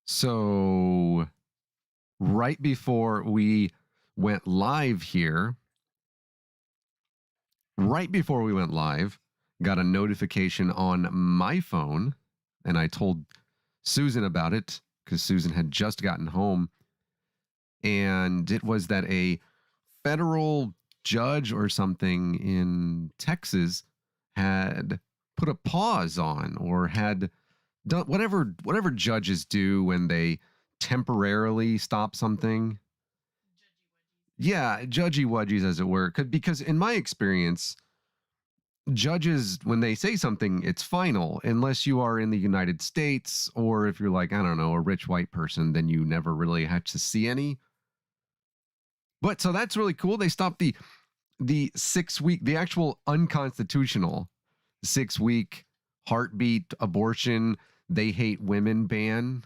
So right before we went live here, got a notification on my phone, and I told Susan about it because Susan had just gotten home, and it was that a federal judge or something in Texas had put a pause on, or had done whatever judges do when they temporarily stop something. Yeah, judgy wudgies, as it were. Because in my experience, judges, when they say something, it's final, unless you are in the United States, or if you're like, I don't know, a rich white person, then you never really had to see any. But so that's really cool. They stopped the 6 week, the actual unconstitutional 6 week heartbeat abortion, they hate women ban,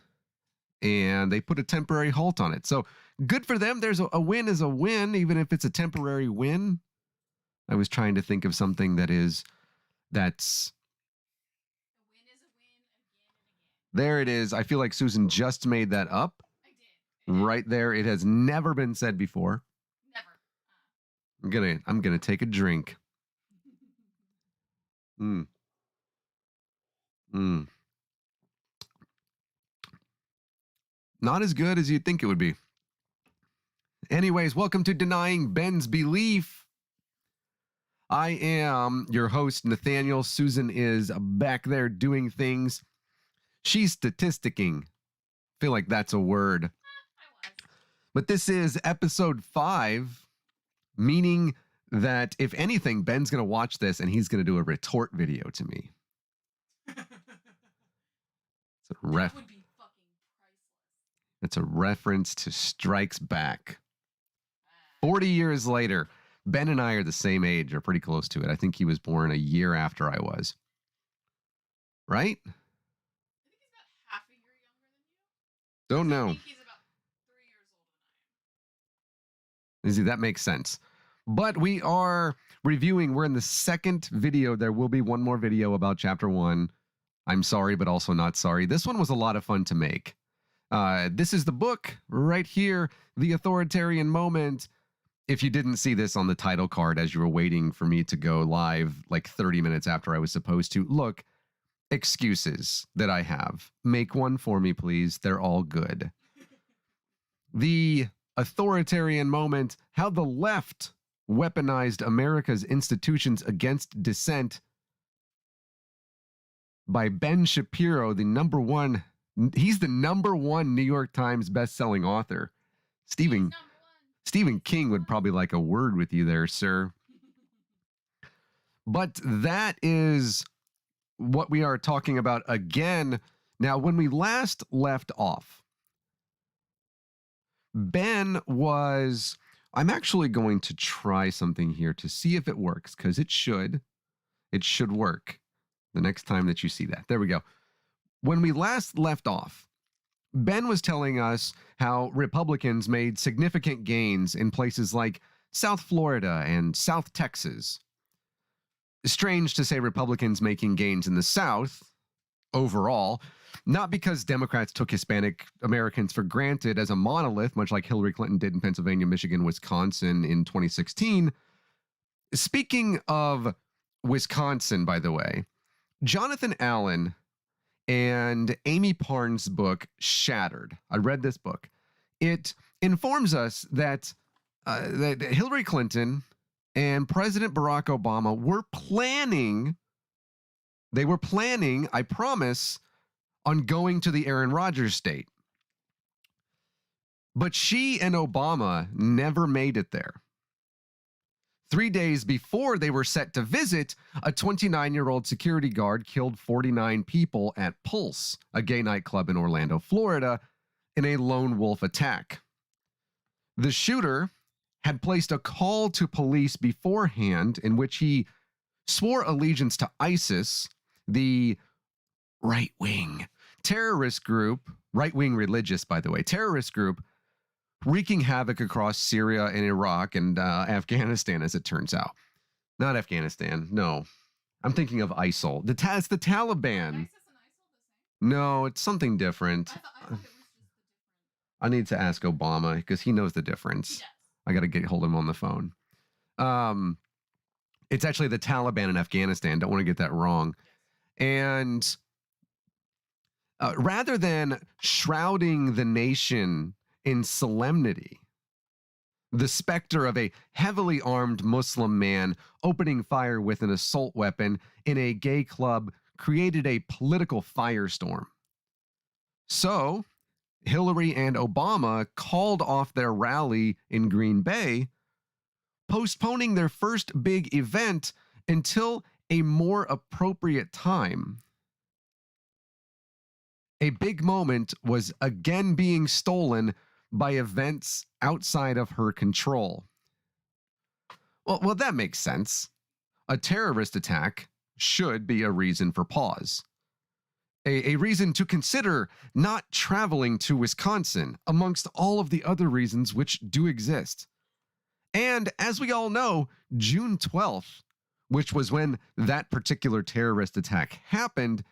and they put a temporary halt on it. So good for them. There's a win is a win, even if it's a temporary win. I was trying to think of something that's a win is a win again and again. There it is. I feel like Susan just made that up. I did. Right there. It has never been said before. Never. I'm gonna take a drink. Not as good as you'd think it would be. Anyways, welcome to Denying Ben's Belief. I am your host, Nathaniel. Susan is back there doing things. She's statisticking. Feel like that's a word. I was. But this is episode 5, meaning that if anything, Ben's going to watch this and he's going to do a retort video to me. That would be fucking priceless. It's a reference to Strikes Back. 40 years later, Ben and I are the same age, or pretty close to it. I think he was born a year after I was. Right? I think he's about half a year younger than you. Don't know. I think he's about 3 years older than I am. That makes sense. But we are reviewing. We're in the second video. There will be one more video about chapter 1. I'm sorry, but also not sorry. This one was a lot of fun to make. This is the book right here, The Authoritarian Moment. If you didn't see this on the title card as you were waiting for me to go live like 30 minutes after I was supposed to, look, excuses that I have. Make one for me, please. They're all good. The Authoritarian Moment, How the Left Weaponized America's Institutions Against Dissent, by Ben Shapiro, he's the #1 New York Times best-selling author. Stephen King would probably like a word with you there, sir. But that is what we are talking about again. Now, when we last left off, Ben was... I'm actually going to try something here to see if it works, because it should work the next time that you see that. There we go. When we last left off, Ben was telling us how Republicans made significant gains in places like South Florida and South Texas. Strange to say Republicans making gains in the South overall, not because Democrats took Hispanic Americans for granted as a monolith, much like Hillary Clinton did in Pennsylvania, Michigan, Wisconsin in 2016. Speaking of Wisconsin, by the way, Jonathan Allen and Amy Parnes' book, Shattered. I read this book. It informs us that Hillary Clinton and President Barack Obama were planning, I promise, on going to the Aaron Rodgers state. But she and Obama never made it there. 3 days before they were set to visit, a 29-year-old security guard killed 49 people at Pulse, a gay nightclub in Orlando, Florida, in a lone wolf attack. The shooter had placed a call to police beforehand in which he swore allegiance to ISIS, the right-wing terrorist group, right-wing religious, by the way, terrorist group, wreaking havoc across Syria and Iraq and Afghanistan, as it turns out. Not Afghanistan, no. I'm thinking of ISIL. It's the Taliban. ISIS and No, it's something different. I thought it was just the different. I need to ask Obama because he knows the difference. Yes. I got to get hold of him on the phone. It's actually the Taliban in Afghanistan. Don't want to get that wrong. And rather than shrouding the nation in solemnity, the specter of a heavily armed Muslim man opening fire with an assault weapon in a gay club created a political firestorm. So, Hillary and Obama called off their rally in Green Bay, postponing their first big event until a more appropriate time. A big moment was again being stolen by events outside of her control. Well, that makes sense. A terrorist attack should be a reason for pause. A reason to consider not traveling to Wisconsin, amongst all of the other reasons which do exist. And as we all know, June 12th, which was when that particular terrorist attack happened,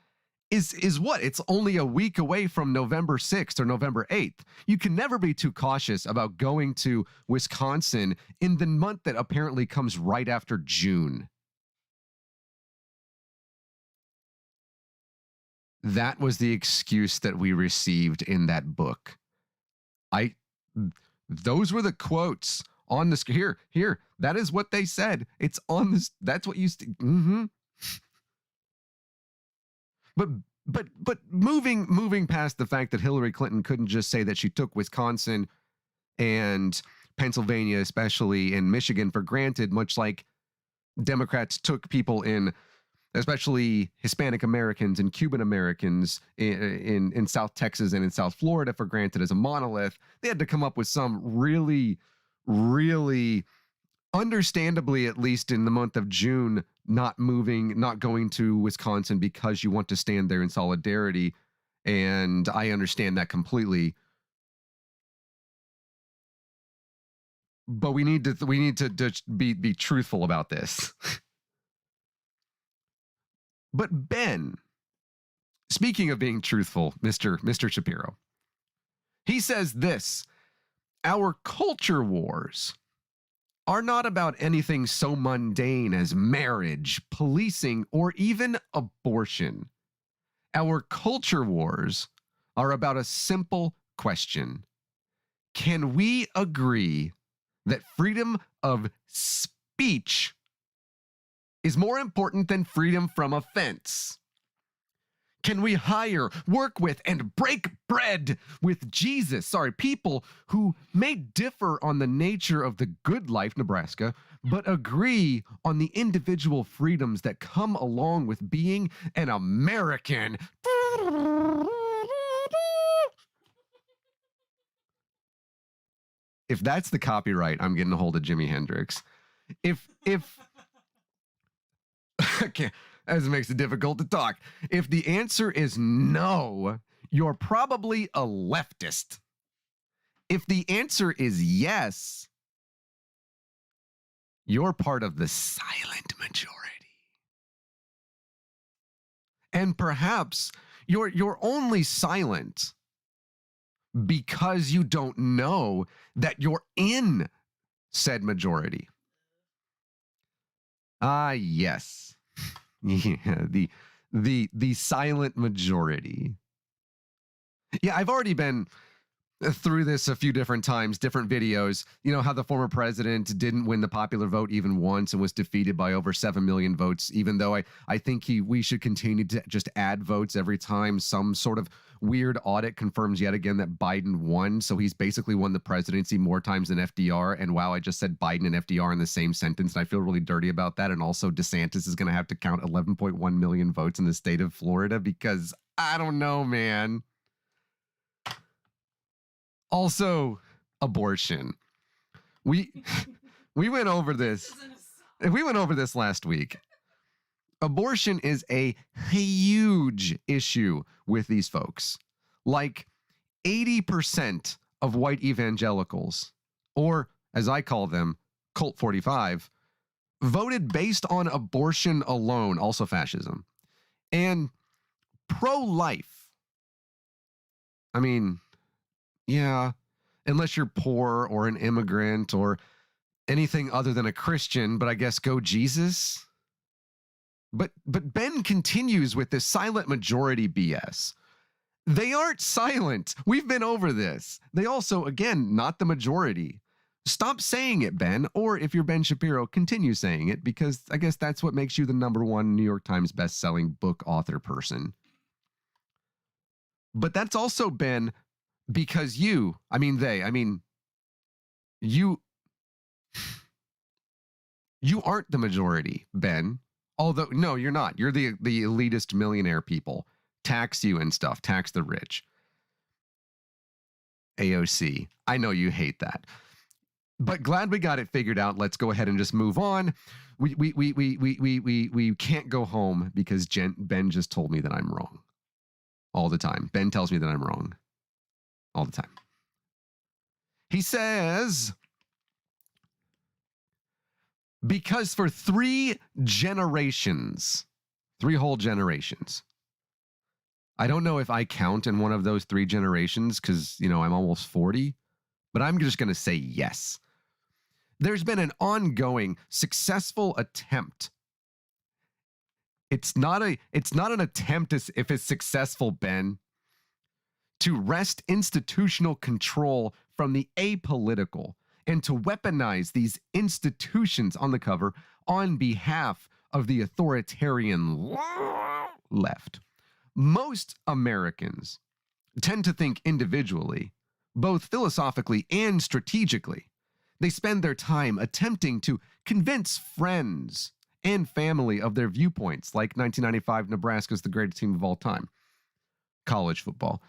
is what? It's only a week away from November 6th or November 8th. You can never be too cautious about going to Wisconsin in the month that apparently comes right after June. That was the excuse that we received in that book. Those were the quotes on the here. That is what they said. It's on this. That's what you. But moving past the fact that Hillary Clinton couldn't just say that she took Wisconsin and Pennsylvania, especially in Michigan, for granted, much like Democrats took people in, especially Hispanic Americans and Cuban Americans in South Texas and in South Florida for granted as a monolith. They had to come up with some really, really, understandably, at least in the month of June, not going to Wisconsin because you want to stand there in solidarity. And I understand that completely. But we need to be truthful about this. But Ben, speaking of being truthful, Mr. Shapiro, he says this: our culture wars are not about anything so mundane as marriage, policing, or even abortion. Our culture wars are about a simple question. Can we agree that freedom of speech is more important than freedom from offense? Can we hire, work with, and break bread with people who may differ on the nature of the good life, Nebraska, but agree on the individual freedoms that come along with being an American? If that's the copyright, I'm getting a hold of Jimi Hendrix. If okay, as it makes it difficult to talk. If the answer is no, you're probably a leftist. If the answer is yes, you're part of the silent majority. And perhaps you're only silent because you don't know that you're in said majority. Yes. Yeah, the silent majority. Yeah, I've already been through this a few different times, different videos. You know how the former president didn't win the popular vote even once and was defeated by over 7 million votes, even though I think we should continue to just add votes every time some sort of weird audit confirms yet again that Biden won. So he's basically won the presidency more times than FDR. And wow, I just said Biden and FDR in the same sentence, and I feel really dirty about that. And also DeSantis is going to have to count 11.1 million votes in the state of Florida because I don't know, man. Also, abortion. We went over this. We went over this last week. Abortion is a huge issue with these folks. Like 80% of white evangelicals, or as I call them, Cult 45, voted based on abortion alone, also fascism. And pro-life I mean, yeah, unless you're poor or an immigrant or anything other than a Christian, but I guess go Jesus. But Ben continues with this silent majority BS. They aren't silent. We've been over this. They also, again, not the majority. Stop saying it, Ben. Or if you're Ben Shapiro, continue saying it, because I guess that's what makes you the #1 New York Times best-selling book author person. But that's also been because you aren't the majority, Ben. Although, no, you're not. You're the elitist millionaire people. Tax you and stuff. Tax the rich. AOC. I know you hate that. But glad we got it figured out. Let's go ahead and just move on. We can't go home because Ben just told me that I'm wrong. All the time. Ben tells me that I'm wrong. All the time. He says, because for 3 generations, 3 whole generations, I don't know if I count in one of those 3 generations because, I'm almost 40, but I'm just going to say yes. There's been an ongoing successful attempt. It's not an attempt if it's successful, Ben, to wrest institutional control from the apolitical and to weaponize these institutions on the cover on behalf of the authoritarian left. Most Americans tend to think individually, both philosophically and strategically. They spend their time attempting to convince friends and family of their viewpoints, like 1995 Nebraska's the greatest team of all time, college football,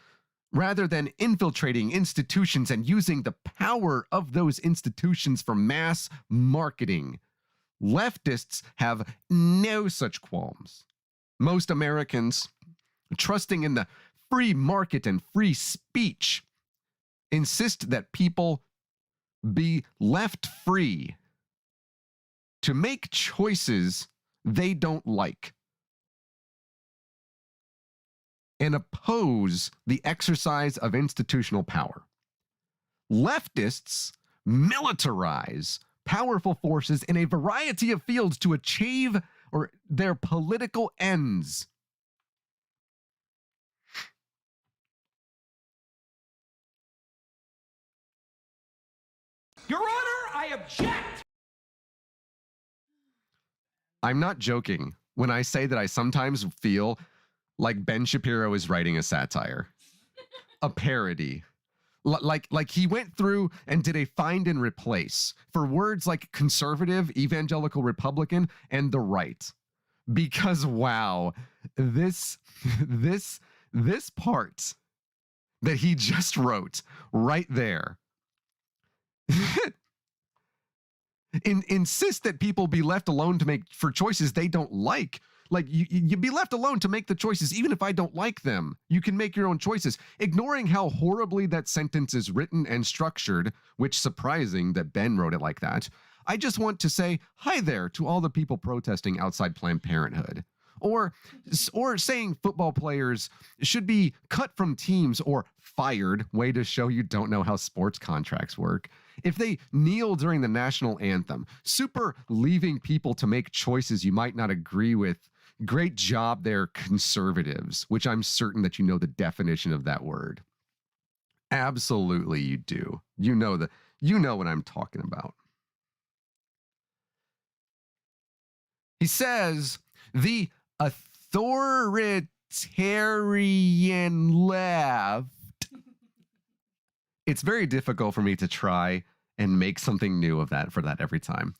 rather than infiltrating institutions and using the power of those institutions for mass marketing. Leftists have no such qualms. Most Americans, trusting in the free market and free speech, insist that people be left free to make choices they don't like and oppose the exercise of institutional power. Leftists militarize powerful forces in a variety of fields to achieve their political ends. Your Honor, I object! I'm not joking when I say that I sometimes feel like Ben Shapiro is writing a satire, a parody. Like he went through and did a find and replace for words like conservative, evangelical, Republican, and the right. Because wow, this part that he just wrote right there insist that people be left alone to make for choices they don't like. Like you be left alone to make the choices, even if I don't like them. You can make your own choices. Ignoring how horribly that sentence is written and structured, which surprising that Ben wrote it like that. I just want to say hi there to all the people protesting outside Planned Parenthood. Or saying football players should be cut from teams or fired. Way to show you don't know how sports contracts work. If they kneel during the national anthem, super leaving people to make choices you might not agree with. Great job there, conservatives, which I'm certain that you know the definition of that word. Absolutely you do. You know what I'm talking about. He says the authoritarian left. It's very difficult for me to try and make something new of that for that every time.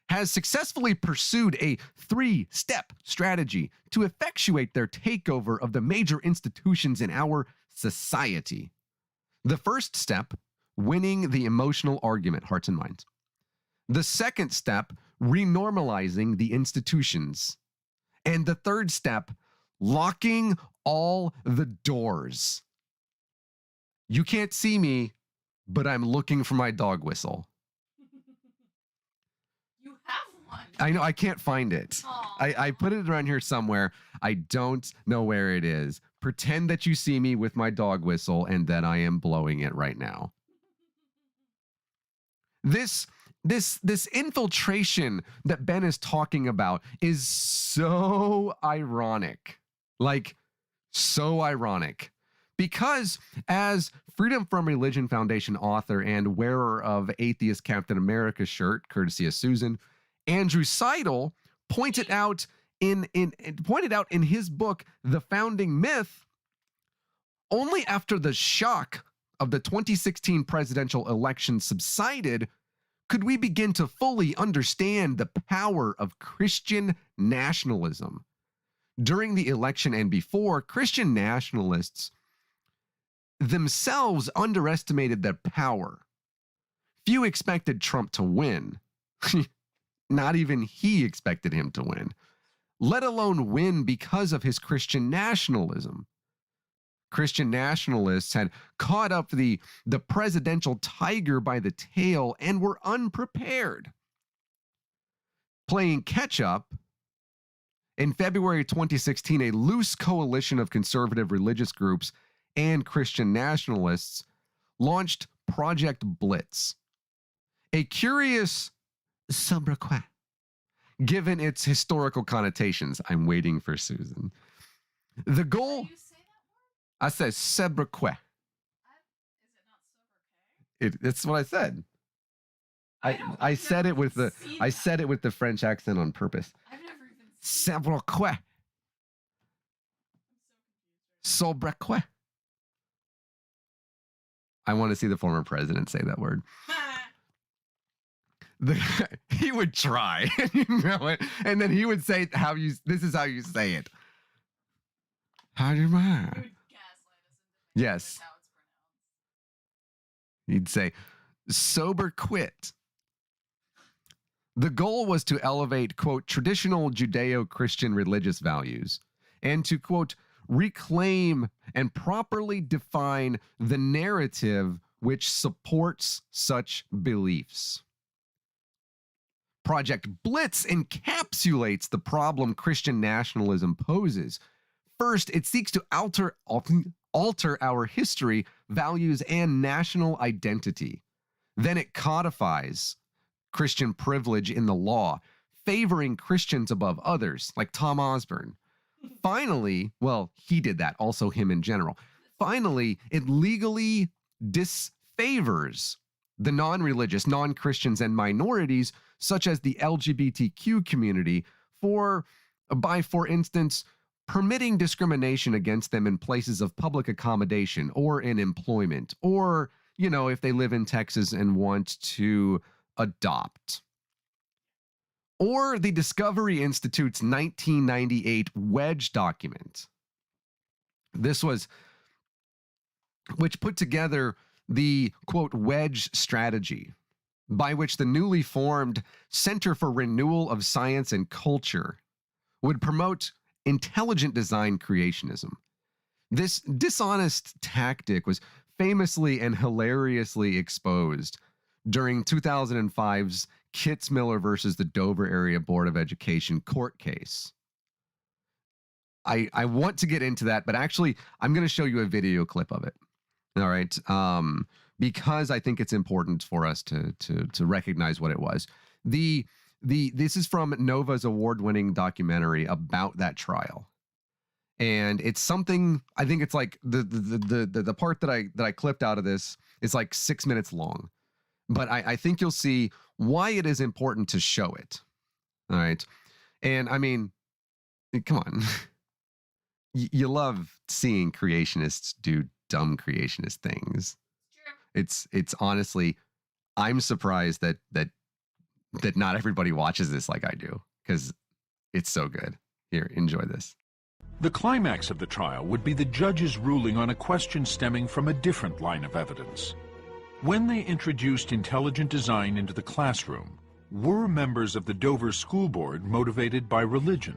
Has successfully pursued a 3-step strategy to effectuate their takeover of the major institutions in our society. The first step, winning the emotional argument, hearts and minds. The second step, renormalizing the institutions. And the third step, locking all the doors. You can't see me, but I'm looking for my dog whistle. You have one. I know, I can't find it. I put it around here somewhere. I don't know where it is, Pretend that you see me with my dog whistle and that I am blowing it right now. This infiltration that Ben is talking about is so ironic. Like, so ironic. Because as Freedom from Religion Foundation author and wearer of Atheist Captain America shirt, courtesy of Susan, Andrew Seidel pointed out in his book, The Founding Myth, only after the shock of the 2016 presidential election subsided could we begin to fully understand the power of Christian nationalism. During the election and before, Christian nationalists themselves underestimated their power. Few expected Trump to win. Not even he expected him to win, let alone win because of his Christian nationalism. Christian nationalists had caught up the presidential tiger by the tail and were unprepared. Playing catch up, in February 2016, a loose coalition of conservative religious groups and Christian nationalists launched Project Blitz, a curious sobriquet given its historical connotations. I'm waiting for Susan. The goal... I said sobriquet. Is it not sobriquet? It's what I said. I said it with the French accent on purpose. I've never even seen Sobriquet. so confused. Sobriquet. I want to see the former president say that word. He would try, you know it, and then he would say this is how you say it. How do you mind? Yes. How it's pronounced. He'd say, sober quit. The goal was to elevate, quote, traditional Judeo-Christian religious values and to, quote, reclaim and properly define the narrative which supports such beliefs. Project Blitz encapsulates the problem Christian nationalism poses. First, it seeks to alter our history, values, and national identity. Then it codifies Christian privilege in the law, favoring Christians above others, like Tom Osborne. Finally, well, he did that, also him in general. Finally, it legally disfavors the non-religious, non-Christians, and minorities, such as the LGBTQ community, by, for instance, permitting discrimination against them in places of public accommodation or in employment, or, you know, if they live in Texas and want to adopt. Or the Discovery Institute's 1998 Wedge document. Which put together the, quote, Wedge strategy, by which the newly formed Center for Renewal of Science and Culture would promote intelligent design creationism. This dishonest tactic was famously and hilariously exposed during 2005's Kitzmiller versus the Dover Area Board of Education court case. I want to get into that, but actually, I'm going to show you a video clip of it. All right, because I think it's important for us to recognize what it was. This is from Nova's award-winning documentary about that trial, and it's something. I think it's like the part that I clipped out of this is like 6 minutes long, but I think you'll see why it is important to show it. All right, and I mean, come on, you love seeing creationists do dumb creationist things. It's honestly, I'm surprised that not everybody watches this like I do, because it's so good. Here, enjoy this. The climax of the trial would be the judge's ruling on a question stemming from a different line of evidence. When they introduced intelligent design into the classroom, were members of the Dover School Board motivated by religion?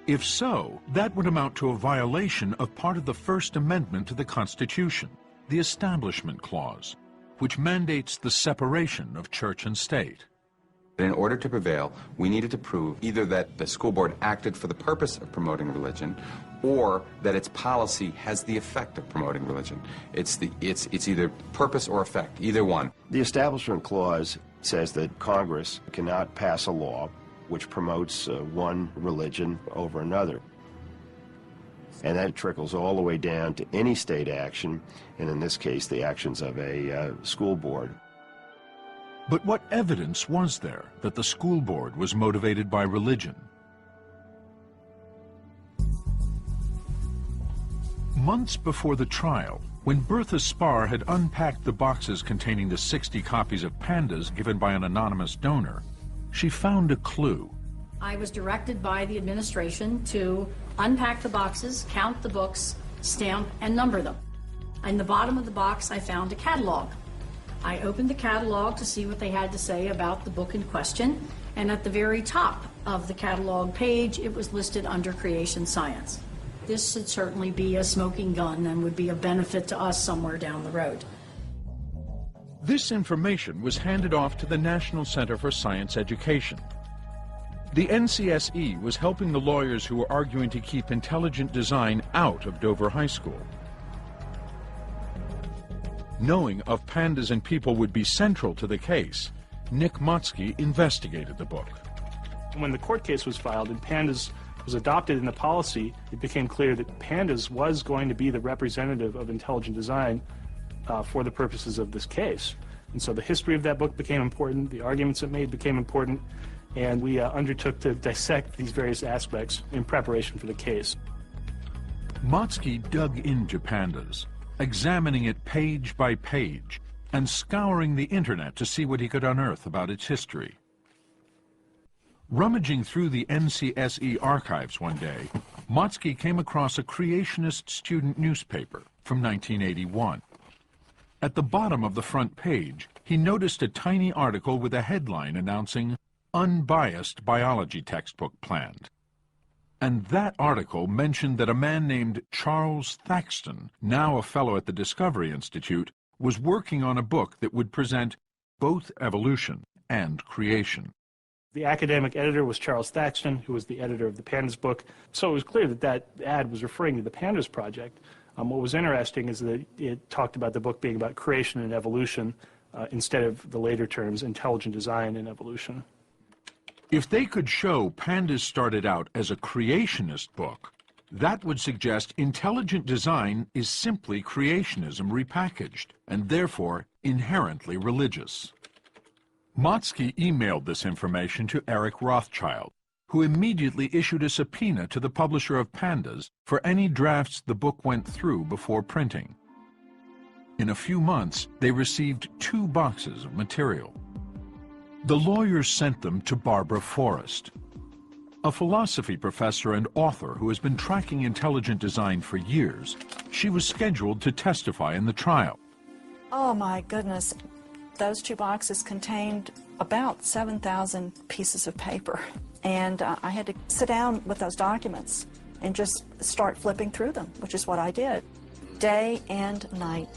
If so, that would amount to a violation of part of the First Amendment to the Constitution, the Establishment Clause, which mandates the separation of church and state. that in order to prevail, we needed to prove either that the school board acted for the purpose of promoting religion, or that its policy has the effect of promoting religion. It's either purpose or effect, either one. The Establishment Clause says that Congress cannot pass a law which promotes one religion over another. And that trickles all the way down to any state action, and in this case, the actions of a school board. But what evidence was there that the school board was motivated by religion? Months before the trial, when Bertha Spar had unpacked the boxes containing the 60 copies of Pandas given by an anonymous donor, she found a clue. I was directed by the administration to unpack the boxes, count the books, stamp, and number them. In the bottom of the box, I found a catalog. I opened the catalog to see what they had to say about the book in question, and at the very top of the catalog page, it was listed under creation science. This should certainly be a smoking gun and would be a benefit to us somewhere down the road. This information was handed off to the National Center for Science Education. The NCSE was helping the lawyers who were arguing to keep intelligent design out of Dover High School. Knowing of Pandas and People would be central to the case, Nick Motzke investigated the book. When the court case was filed and Pandas was adopted in the policy, it became clear that Pandas was going to be the representative of intelligent design for the purposes of this case. And so the history of that book became important, the arguments it made became important, and we undertook to dissect these various aspects in preparation for the case. Motzke dug into Pandas, examining it page by page, and scouring the internet to see what he could unearth about its history. Rummaging through the NCSE archives one day, Motzke came across a creationist student newspaper from 1981. At the bottom of the front page, he noticed a tiny article with a headline announcing "Unbiased Biology Textbook Planned." And that article mentioned that a man named Charles Thaxton, now a fellow at the Discovery Institute, was working on a book that would present both evolution and creation. The academic editor was Charles Thaxton, who was the editor of the Pandas book. So it was clear that that ad was referring to the Pandas project. What was interesting is that it talked about the book being about creation and evolution instead of the later terms, intelligent design and evolution. If they could show Pandas started out as a creationist book, that would suggest intelligent design is simply creationism repackaged, and therefore inherently religious. Motzke emailed this information to Eric Rothschild, who immediately issued a subpoena to the publisher of Pandas for any drafts the book went through before printing. In a few months, they received 2 boxes of material. The lawyers sent them to Barbara Forrest, a philosophy professor and author who has been tracking intelligent design for years. She was scheduled to testify in the trial. Oh my goodness, those 2 boxes contained about 7,000 pieces of paper. And I had to sit down with those documents and just start flipping through them, which is what I did, day and night.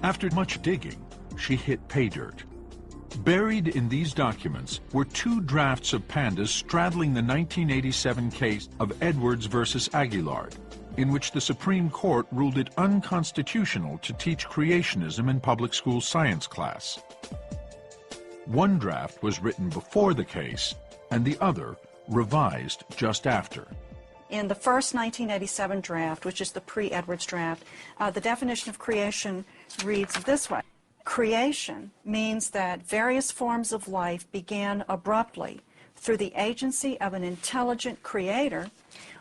After much digging, she hit pay dirt. Buried in these documents were 2 drafts of Pandas straddling the 1987 case of Edwards versus Aguilard, in which the Supreme Court ruled it unconstitutional to teach creationism in public school science class. One draft was written before the case, and the other revised just after. In the first 1987 draft, which is the pre-Edwards draft, the definition of creation reads this way. Creation means that various forms of life began abruptly through the agency of an intelligent creator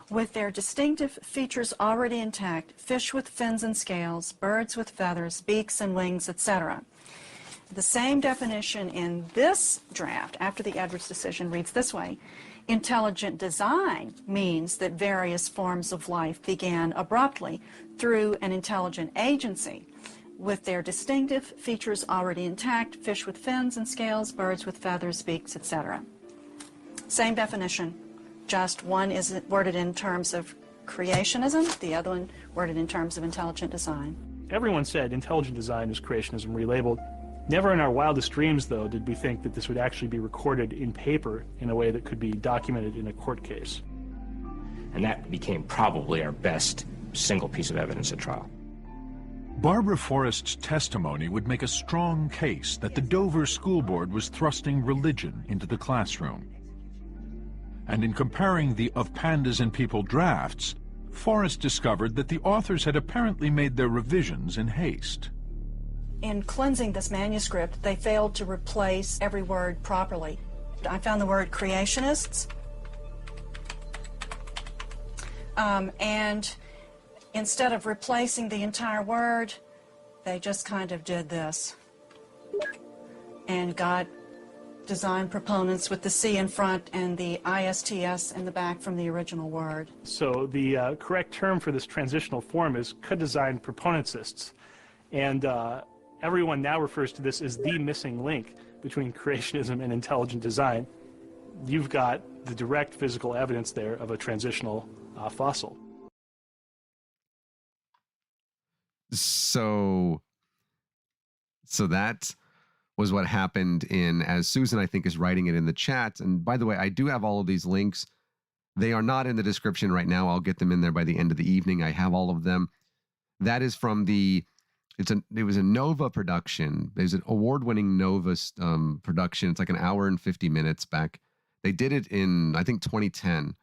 with their distinctive features already intact, fish with fins and scales, birds with feathers, beaks and wings, etc. The same definition in this draft, after the Edwards decision, reads this way. Intelligent design means that various forms of life began abruptly through an intelligent agency with their distinctive features already intact, fish with fins and scales, birds with feathers, beaks, etc. Same definition, just one is worded in terms of creationism, the other one worded in terms of intelligent design. Everyone said intelligent design is creationism relabeled. Never in our wildest dreams, though, did we think that this would actually be recorded in paper in a way that could be documented in a court case. And that became probably our best single piece of evidence at trial. Barbara Forrest's testimony would make a strong case that the Dover School Board was thrusting religion into the classroom. And in comparing the Of Pandas and People drafts, Forrest discovered that the authors had apparently made their revisions in haste. In cleansing this manuscript, they failed to replace every word properly. I found the word creationists, and instead of replacing the entire word, they just kind of did this and got design proponents with the C in front and the ISTS in the back from the original word. So the correct term for this transitional form is co-design proponentists. And everyone now refers to this as the missing link between creationism and intelligent design. You've got the direct physical evidence there of a transitional fossil. So that was what happened in, as Susan, I think, is writing it in the chat. And by the way, I do have all of these links. They are not in the description right now. I'll get them in there by the end of the evening. I have all of them. That is from it was a Nova production. There's an award-winning Nova production. It's like an hour and 50 minutes back. They did it in, I think, 2010.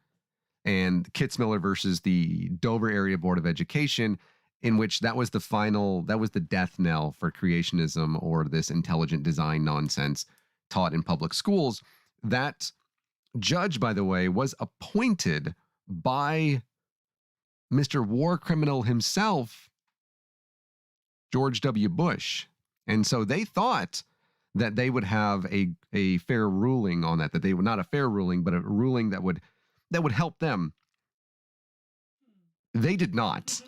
And Kitzmiller versus the Dover Area Board of Education, in which that was the death knell for creationism or this intelligent design nonsense taught in public schools. That judge, by the way, was appointed by Mr. War Criminal himself, George W. Bush. And so they thought that they would have a fair ruling on that they would, not a fair ruling, but a ruling that would help them. They did not.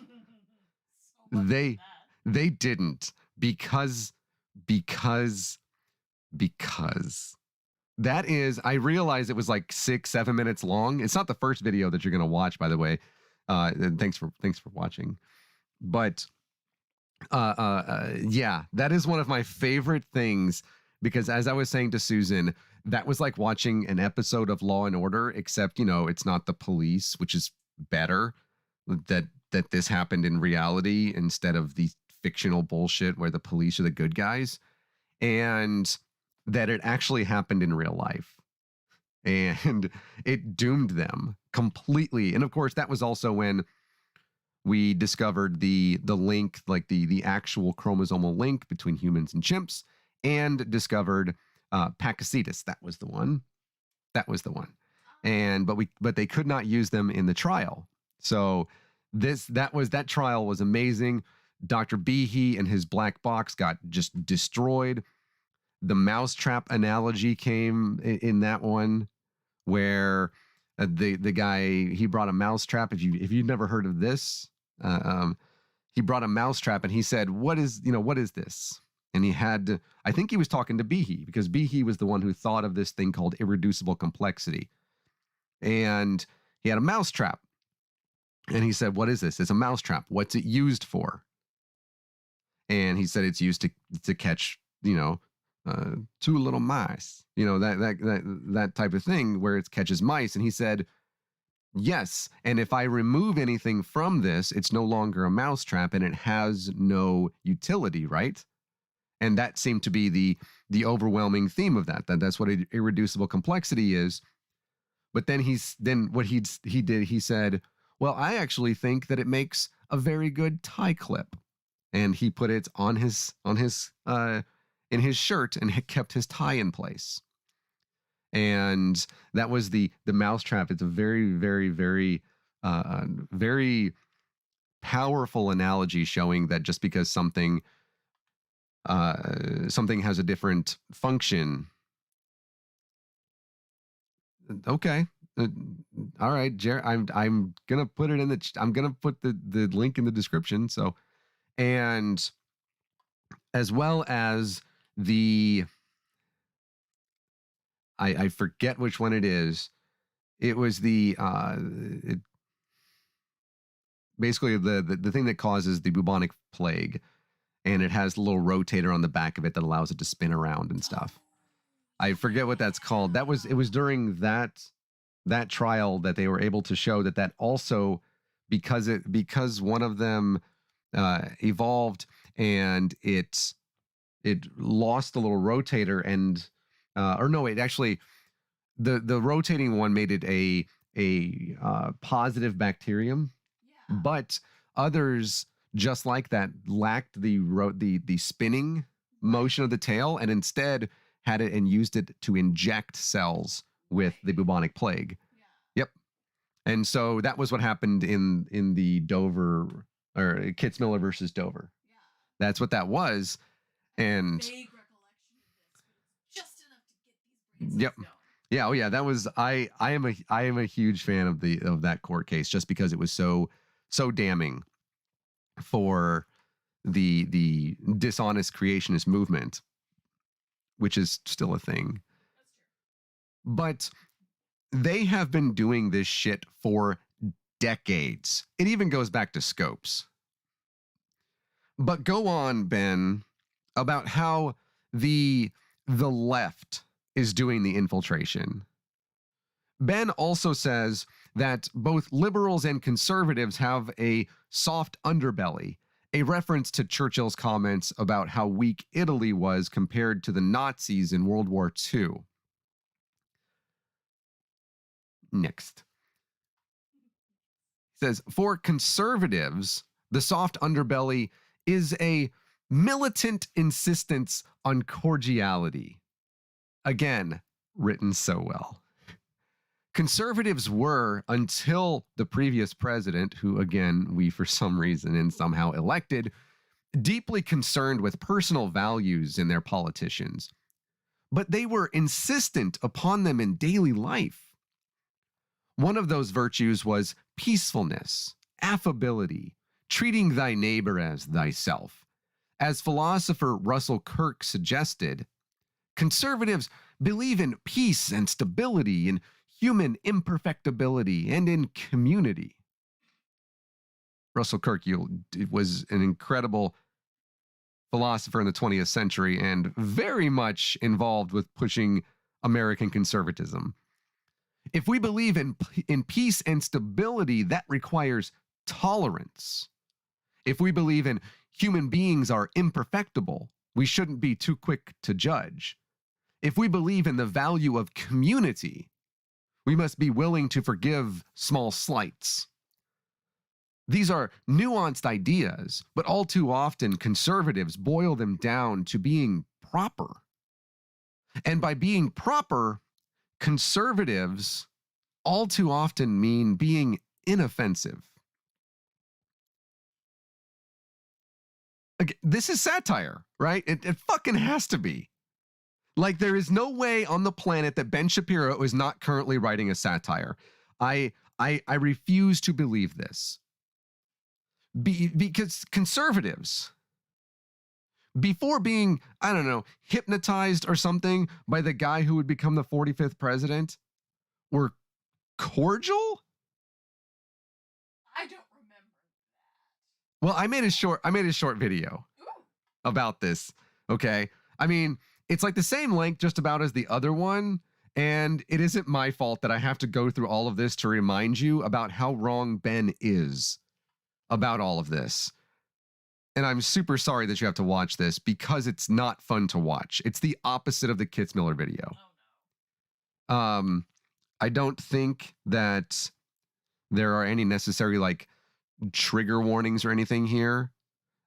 They didn't, because that is, I realized it was like 6-7 minutes long. It's not the first video that you're going to watch, by the way. And thanks for watching. But yeah, that is one of my favorite things, because as I was saying to Susan, that was like watching an episode of Law and Order, except, it's not the police, which is better that this happened in reality instead of the fictional bullshit where the police are the good guys, and that it actually happened in real life. And it doomed them completely. And of course, that was also when we discovered the link, like the actual chromosomal link between humans and chimps, and discovered Pakicetus. That was the one. And but they could not use them in the trial. So that trial was amazing. Dr. Behe and his black box got just destroyed. The mousetrap analogy came in that one, where the guy, he brought a mousetrap. If you've never heard of this, he brought a mousetrap and he said, what is this? And he had, I think he was talking to Behe, because Behe was the one who thought of this thing called irreducible complexity. And he had a mousetrap. And he said, what is this? It's a mousetrap. What's it used for? And he said it's used to catch, two little mice, that type of thing, where it catches mice. And he said, yes. And if I remove anything from this, it's no longer a mousetrap and it has no utility, right? And that seemed to be the overwhelming theme of that's what irreducible complexity is. But then he said, well, I actually think that it makes a very good tie clip. And he put it in his shirt, and it kept his tie in place. And that was the mousetrap. It's a very, very, very, very powerful analogy, showing that just because something has a different function. Okay. All right, Jared, I'm gonna put it in I'm gonna put the link in the description. So, and as well as I forget which one it is. It was basically the thing that causes the bubonic plague, and it has a little rotator on the back of it that allows it to spin around and stuff. I forget what that's called. It was during that trial that they were able to show that also, because one of them evolved and it lost the little rotator, and or no, it actually, the rotating one made it a positive bacterium, but others just like that lacked the spinning motion of the tail, and instead had it and used it to inject cells with the bubonic plague. Yep. And so that was what happened in the Dover, or Kitzmiller versus Dover. That's what that was. And Vague recollection of this, but it's just enough to get these brains yep. going. Yeah, oh yeah, that was I am a huge fan of that court case, just because it was so damning for the dishonest creationist movement, which is still a thing. But they have been doing this shit for decades. It even goes back to Scopes. But go on, Ben, about how the left is doing the infiltration. Ben also says that both liberals and conservatives have a soft underbelly, a reference to Churchill's comments about how weak Italy was compared to the Nazis in World War II. Next. He says, for conservatives, the soft underbelly is a militant insistence on cordiality. Again, written so well. Conservatives were, until the previous president, who again, we for some reason and somehow elected, deeply concerned with personal values in their politicians. But they were insistent upon them in daily life. One of those virtues was peacefulness, affability, treating thy neighbor as thyself. As philosopher Russell Kirk suggested, conservatives believe in peace and stability, in human imperfectibility, and in community. Russell Kirk was an incredible philosopher in the 20th century and very much involved with pushing American conservatism. If we believe in peace and stability, that requires tolerance. If we believe in human beings are imperfectible, we shouldn't be too quick to judge. If we believe in the value of community, we must be willing to forgive small slights. These are nuanced ideas, but all too often conservatives boil them down to being proper. And by being proper, conservatives all too often mean being inoffensive. Again, this is satire, right? It fucking has to be. Like, there is no way on the planet that Ben Shapiro is not currently writing a satire. I refuse to believe this. Because conservatives, before being, I don't know, hypnotized or something by the guy who would become the 45th president, were cordial? I don't remember that. Well, I made a short video about this, okay? I mean, it's like the same length just about as the other one, and it isn't my fault that I have to go through all of this to remind you about how wrong Ben is about all of this. And I'm super sorry that you have to watch this, because it's not fun to watch. It's the opposite of the Kitzmiller video. Oh, no. I don't think that there are any necessary like trigger warnings or anything here.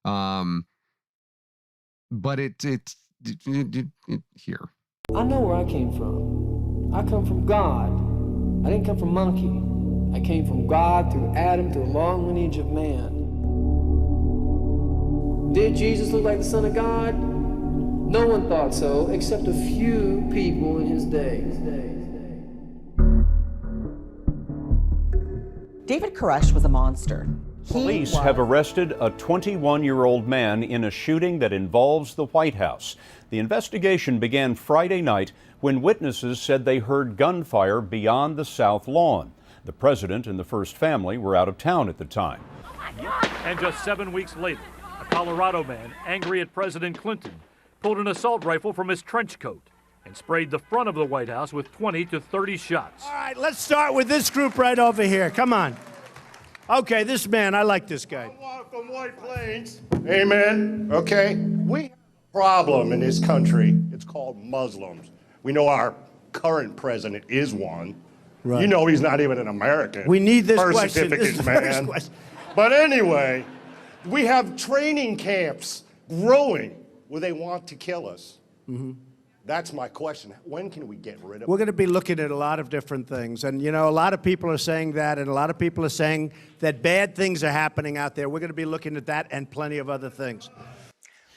But it's here. I know where I came from. I come from God. I didn't come from monkey. I came from God through Adam, through a long lineage of man. Did Jesus look like the Son of God? No one thought so, except a few people in his day. David Koresh was a monster. Police have arrested a 21-year-old man in a shooting that involves the White House. The investigation began Friday night when witnesses said they heard gunfire beyond the South Lawn. The president and the first family were out of town at the time. And just 7 weeks later, a Colorado man, angry at President Clinton, pulled an assault rifle from his trench coat and sprayed the front of the White House with 20 to 30 shots. All right, let's start with this group right over here. Come on. Okay, this man, I like this guy. From White Plains. Amen. Okay. We have a problem in this country. It's called Muslims. We know our current president is one. Right. You know he's not even an American. We need this Birth question. certificates, This is the man. first question. But anyway, we have training camps growing where they want to kill us. Mm-hmm. That's my question. When can we get rid of We're going to be looking at a lot of different things. And, you know, a lot of people are saying that, and a lot of people are saying that bad things are happening out there. We're going to be looking at that and plenty of other things.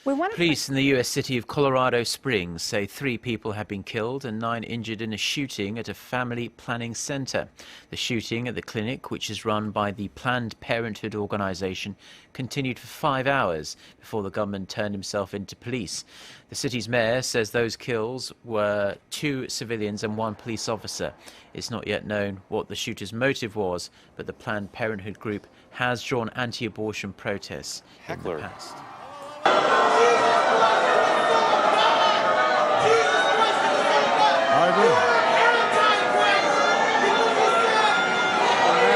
Police in the U.S. city of Colorado Springs say 3 people have been killed and 9 injured in a shooting at a family planning center. The shooting at the clinic, which is run by the Planned Parenthood organization, continued for 5 hours before the gunman turned himself into police. The city's mayor says those kills were 2 civilians and 1 police officer. It's not yet known what the shooter's motive was, but the Planned Parenthood group has drawn anti-abortion protests in the past.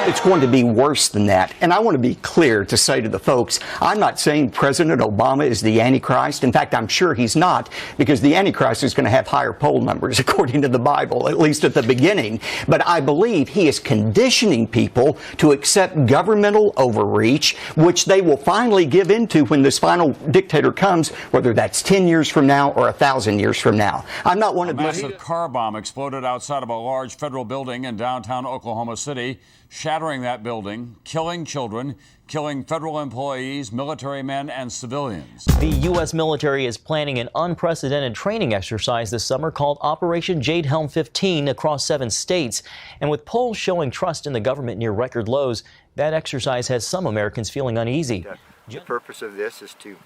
It's going to be worse than that. And I want to be clear to say to the folks, I'm not saying President Obama is the Antichrist. In fact, I'm sure he's not, because the Antichrist is going to have higher poll numbers, according to the Bible, at least at the beginning. But I believe he is conditioning people to accept governmental overreach, which they will finally give into when this final dictator comes, whether that's 10 years from now or 1,000 years from now. I'm not one of A massive car bomb exploded outside of a large federal building in downtown Oklahoma City, shattering that building, killing children, killing federal employees, military men, and civilians. The U.S. military is planning an unprecedented training exercise this summer called Operation Jade Helm 15 across 7 states. And with polls showing trust in the government near record lows, that exercise has some Americans feeling uneasy. The purpose of this is to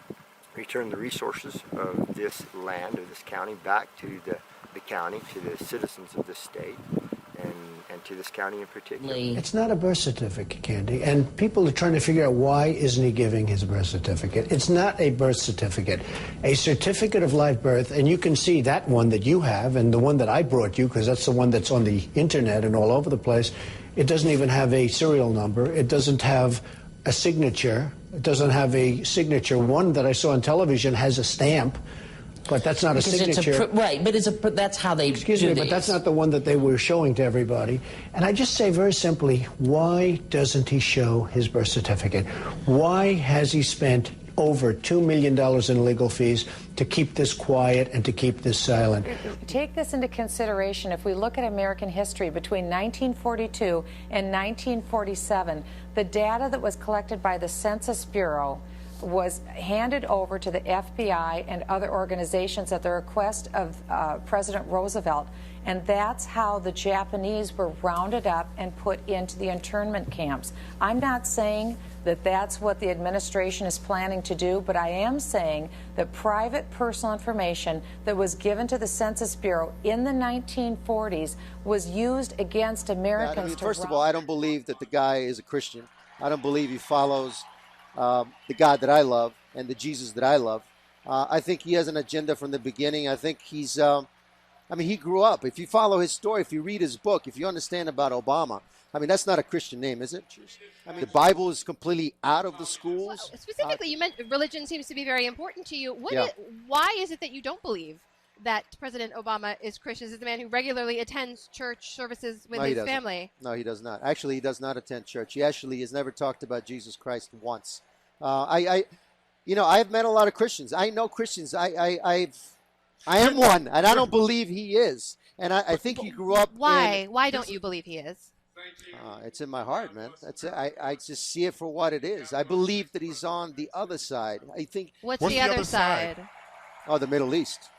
return the resources of this land, of this county, back to the county, to the citizens of this state, and to this county in particular. It's not a birth certificate, Candy, and people are trying to figure out why isn't he giving his birth certificate. It's not a birth certificate. A certificate of live birth, and you can see that one that you have and the one that I brought you, because that's the one that's on the internet and all over the place. It doesn't even have a serial number. It doesn't have a signature. It doesn't have a signature. One that I saw on television has a stamp, but that's not Because a signature. Right, but that's how they Excuse do me, these. but that's not the one that they were showing to everybody. And I just say very simply, why doesn't he show his birth certificate? Why has he spent over $2 million in legal fees to keep this quiet and to keep this silent? Take this into consideration. If we look at American history between 1942 and 1947, the data that was collected by the Census Bureau was handed over to the FBI and other organizations at the request of President Roosevelt. And that's how the Japanese were rounded up and put into the internment camps. I'm not saying that that's what the administration is planning to do, but I am saying that private personal information that was given to the Census Bureau in the 1940s was used against Americans. First of all, I don't believe that the guy is a Christian. I don't believe he follows the God that I love and the Jesus that I love. I think he has an agenda from the beginning. I think he's, he grew up. If you follow his story, if you read his book, if you understand about Obama, that's not a Christian name, is it? The Bible is completely out of the schools. Well, specifically, you meant religion seems to be very important to you. Yeah. Why is it that you don't believe that President Obama is Christian? Is the man who regularly attends church services with his family? No, he does not. Actually, he does not attend church. He actually has never talked about Jesus Christ once. I've met a lot of Christians. I know Christians. I am one, and I don't believe he is. And I think he grew up. Why? Why don't you believe he is? It's in my heart, man. That's it. I just see it for what it is. I believe that he's on the other side. I think. What's the other side? Oh, the Middle East.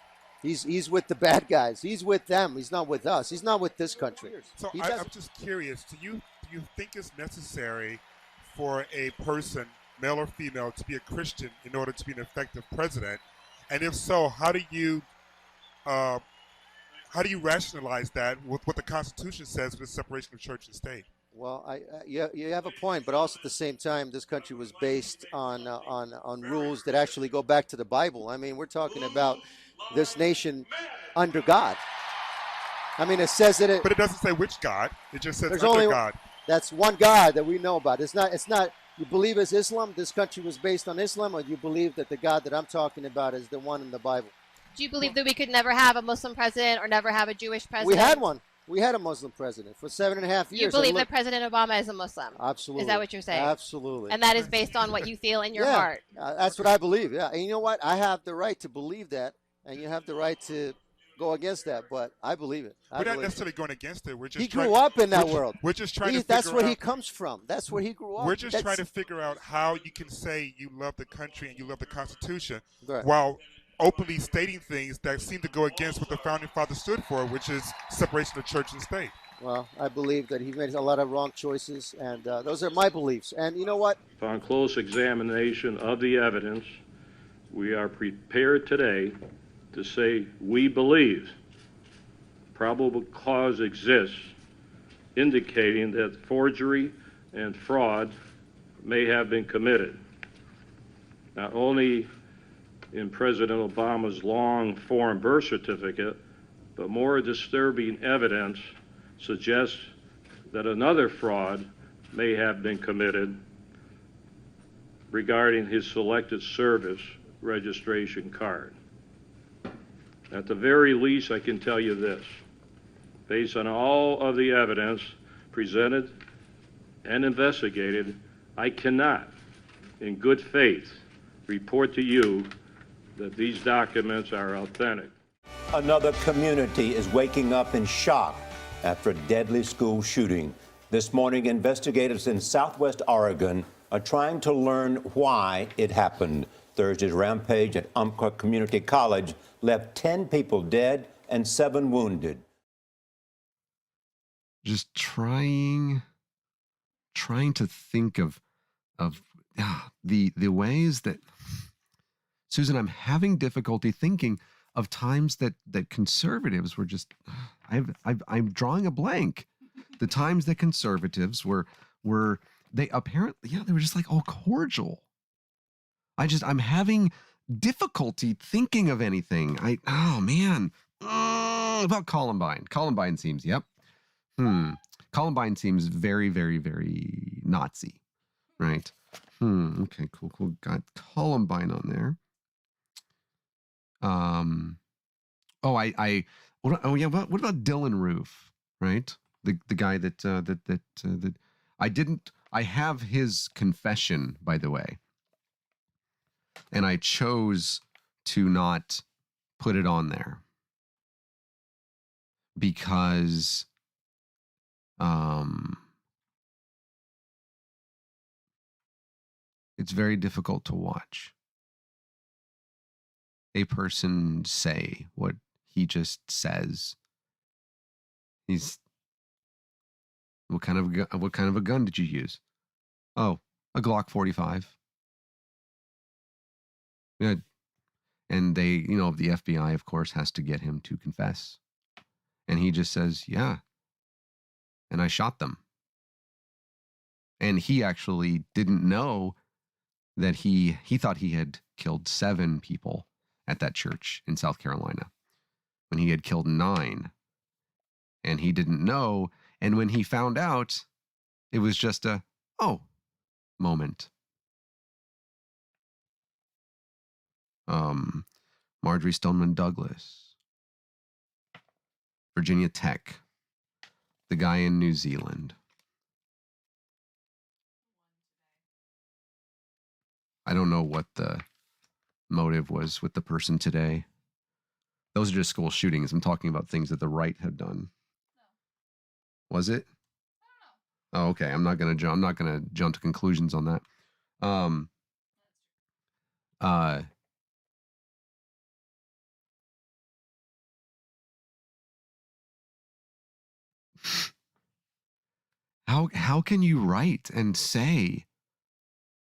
He's with the bad guys. He's with them. He's not with us. He's not with this country. So I'm just curious. Do you think it's necessary for a person, male or female, to be a Christian in order to be an effective president? And if so, how do you rationalize that with what the Constitution says with the separation of church and state? Well, you have a point, but also at the same time, this country was based on rules that actually go back to the Bible. I mean, we're talking about this nation under God. I mean, it says that But it doesn't say which God. It just says there's under only God. That's one God that we know about. It's not. You believe it's Islam. This country was based on Islam, or you believe that the God that I'm talking about is the one in the Bible? Do you believe that we could never have a Muslim president or never have a Jewish president? We had one. We had a Muslim president for 7.5 years. You believe that President Obama is a Muslim? Absolutely. Is that what you're saying? Absolutely. And that is based on what you feel in your heart? That's what I believe, yeah. And you know what? I have the right to believe that, and you have the right to go against that, but I believe it. We're not necessarily going against it. We're just he grew up in that world. We're just trying to figure That's where out, he comes from. That's where he grew up. We're just trying to figure out how you can say you love the country and you love the Constitution Right. while openly stating things that seem to go against what the Founding Fathers stood for, which is separation of church and state. Well, I believe that he made a lot of wrong choices, and those are my beliefs. And you know what? Upon close examination of the evidence, we are prepared today to say we believe probable cause exists indicating that forgery and fraud may have been committed, not only in President Obama's long-form birth certificate, but more disturbing evidence suggests that another fraud may have been committed regarding his selected service registration card. At the very least, I can tell you this. Based on all of the evidence presented and investigated, I cannot, in good faith, report to you that these documents are authentic. Another community is waking up in shock after a deadly school shooting. This morning, investigators in Southwest Oregon are trying to learn why it happened. Thursday's rampage at Umpqua Community College left 10 people dead and 7 wounded. Just trying to think of the ways that, Susan, I'm having difficulty thinking of times that conservatives were just, I'm drawing a blank. The times that conservatives were they apparently, they were just like all cordial. I'm having difficulty thinking of anything. About Columbine. Columbine seems, Columbine seems very, very, very Nazi, right? Okay, cool. Got Columbine on there. What about Dylan Roof, right? The guy that I have his confession, by the way, and I chose to not put it on there because it's very difficult to watch a person say what he just says. What kind of a gun did you use? Oh, a Glock 45. Yeah. And they, the FBI, of course, has to get him to confess. And he just says, yeah. And I shot them. And he actually didn't know that he thought he had killed 7 people at that church in South Carolina when he had killed 9. And he didn't know. And when he found out, it was just a, moment. Marjorie Stoneman Douglas, Virginia Tech, the guy in New Zealand. I don't know what the motive was with the person today. Those are just school shootings. I'm talking about things that the right have done. No. Was it? I don't know. Oh, okay. I'm not gonna jump to conclusions on that. How can you write and say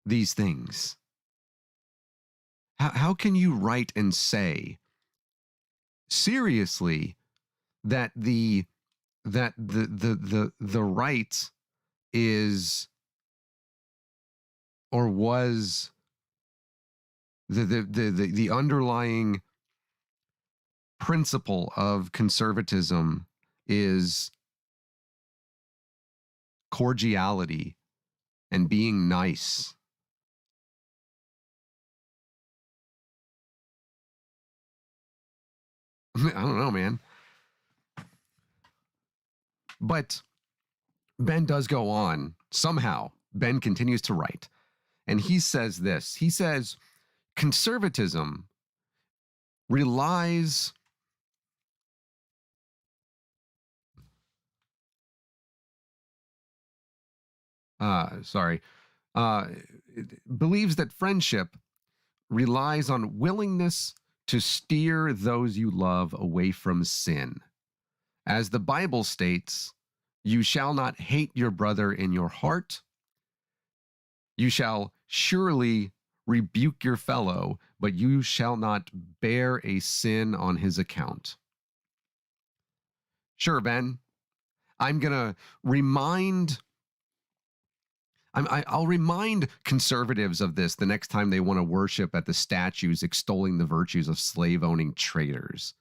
these things? How can you write and say seriously that the right is or was the underlying principle of conservatism is cordiality and being nice. I don't know, man. But Ben does go on. Somehow, Ben continues to write. And he says this. He says, conservatism relies believes that friendship relies on willingness to steer those you love away from sin. As the Bible states, you shall not hate your brother in your heart. You shall surely rebuke your fellow, but you shall not bear a sin on his account. Sure, Ben. I'm going to remind I'll remind conservatives of this the next time they want to worship at the statues extolling the virtues of slave-owning traitors.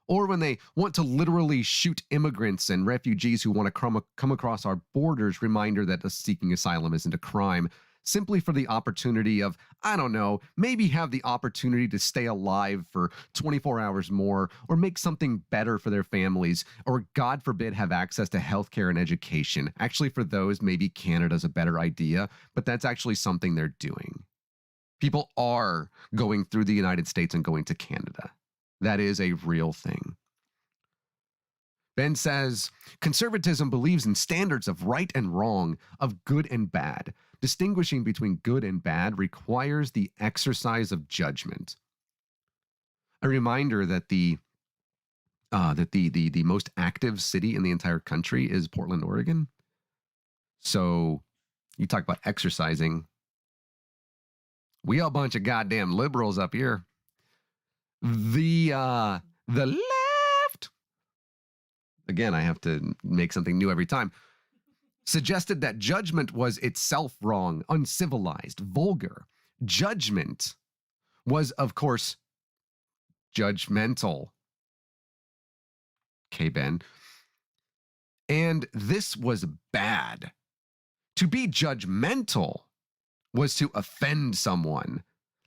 Or when they want to literally shoot immigrants and refugees who want to come across our borders, reminder that seeking asylum isn't a crime, simply for the opportunity of, I don't know, maybe have the opportunity to stay alive for 24 hours more, or make something better for their families, or God forbid have access to healthcare and education. Actually, for those, maybe Canada's a better idea, but that's actually something they're doing. People are going through the United States and going to Canada. That is a real thing. Ben says, conservatism believes in standards of right and wrong, of good and bad. Distinguishing between good and bad requires the exercise of judgment. A reminder that the most active city in the entire country is Portland, Oregon. So you talk about exercising. We a bunch of goddamn liberals up here. The left, again, I have to make something new every time, suggested that judgment was itself wrong, uncivilized, vulgar. Judgment was, of course, judgmental. Okay, Ben. And this was bad. To be judgmental was to offend someone,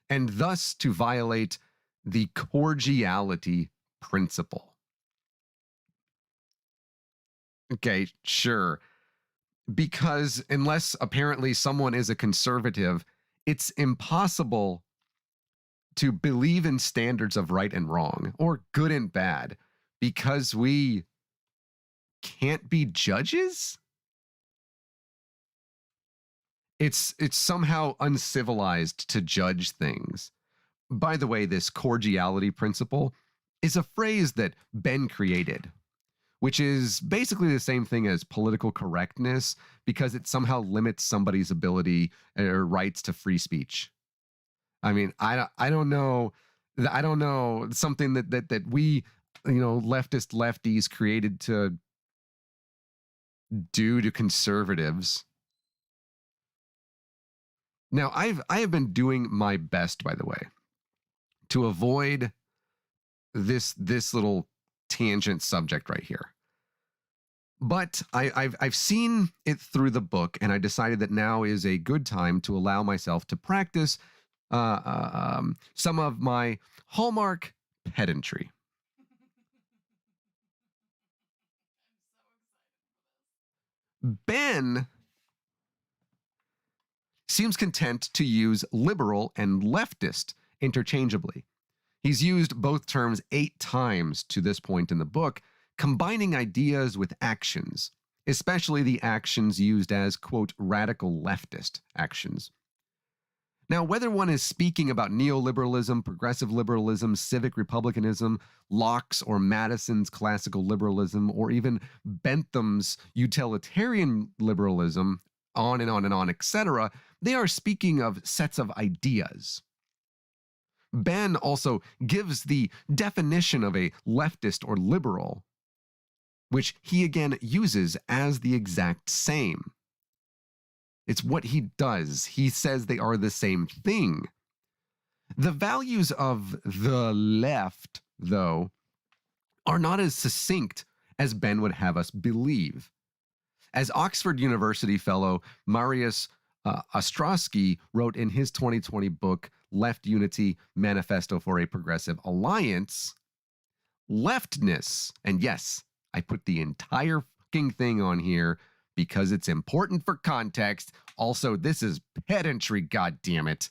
and thus to violate the cordiality principle. Okay, sure. Because unless apparently someone is a conservative, it's impossible to believe in standards of right and wrong or good and bad because we can't be judges? It's somehow uncivilized to judge things. By the way, this cordiality principle is a phrase that Ben created, which is basically the same thing as political correctness because it somehow limits somebody's ability or rights to free speech. I mean, I don't know. I don't know, something that we, lefties created to do to conservatives. Now, I have been doing my best, by the way, to avoid this little tangent subject right here. But I've seen it through the book, and I decided that now is a good time to allow myself to practice some of my hallmark pedantry. Ben seems content to use liberal and leftist interchangeably. He's used both terms 8 times to this point in the book, combining ideas with actions, especially the actions used as, quote, radical leftist actions. Now, whether one is speaking about neoliberalism, progressive liberalism, civic republicanism, Locke's or Madison's classical liberalism, or even Bentham's utilitarian liberalism, on and on and on, etc., they are speaking of sets of ideas. Ben also gives the definition of a leftist or liberal, which he again uses as the exact same. It's what he does. He says they are the same thing. The values of the left, though, are not as succinct as Ben would have us believe. As Oxford University fellow Marius Ostrowski wrote in his 2020 book, Left Unity, Manifesto for a Progressive Alliance, leftness, and yes, I put the entire fucking thing on here because it's important for context. Also, this is pedantry, goddammit.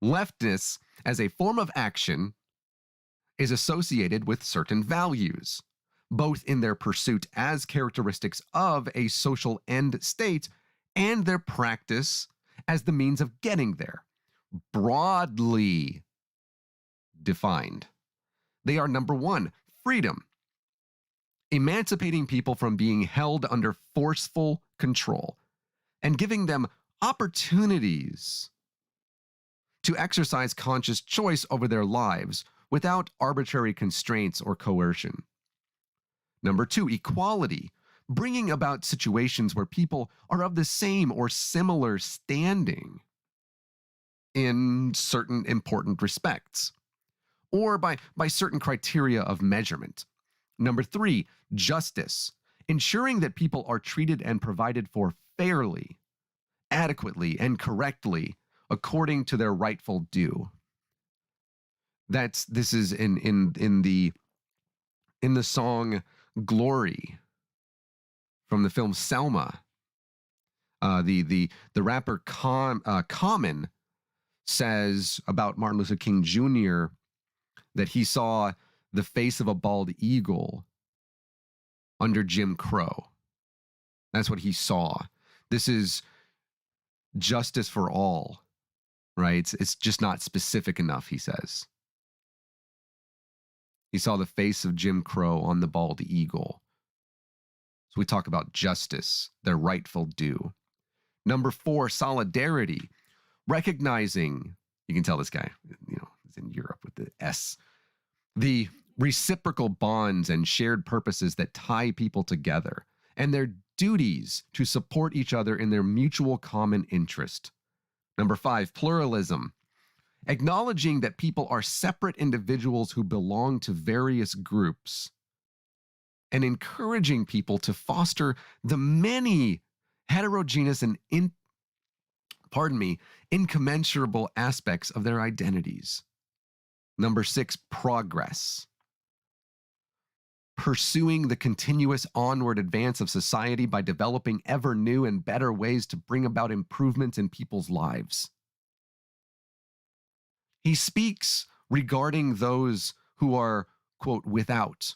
Leftness, as a form of action, is associated with certain values, both in their pursuit as characteristics of a social end state and their practice as the means of getting there, broadly defined. They are, number one, freedom, emancipating people from being held under forceful control and giving them opportunities to exercise conscious choice over their lives without arbitrary constraints or coercion. Number two, equality, bringing about situations where people are of the same or similar standing in certain important respects, or by certain criteria of measurement. Number three, justice, ensuring that people are treated and provided for fairly, adequately, and correctly according to their rightful due. This is in the song Glory from the film Selma. The rapper Common says about Martin Luther King Jr. that he saw the face of a bald eagle under Jim Crow. That's what he saw. This is justice for all, right? It's just not specific enough, he says. He saw the face of Jim Crow on the bald eagle. So we talk about justice, their rightful due. Number four, solidarity. Recognizing, you can tell this guy, is in Europe with the S. The reciprocal bonds and shared purposes that tie people together and their duties to support each other in their mutual common interest. Number five, pluralism. Acknowledging that people are separate individuals who belong to various groups and encouraging people to foster the many heterogeneous and incommensurable aspects of their identities. Number six, progress. Pursuing the continuous onward advance of society by developing ever new and better ways to bring about improvements in people's lives. He speaks regarding those who are, quote, without,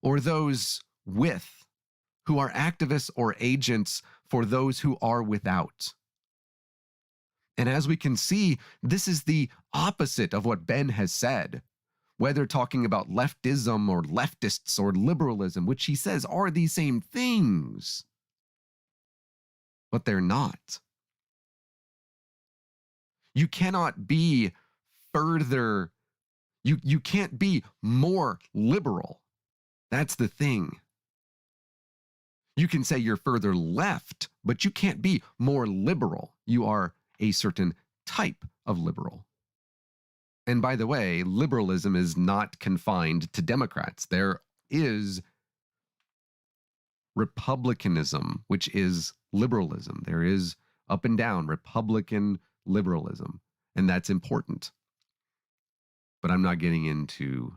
or those with, who are activists or agents for those who are without. And as we can see, this is the opposite of what Ben has said, whether talking about leftism or leftists or liberalism, which he says are the same things, but they're not. You cannot be further, you can't be more liberal. That's the thing. You can say you're further left, but you can't be more liberal. You are a certain type of liberal. And by the way, liberalism is not confined to Democrats. There is republicanism, which is liberalism. There is up and down Republican liberalism, and that's important. But I'm not getting into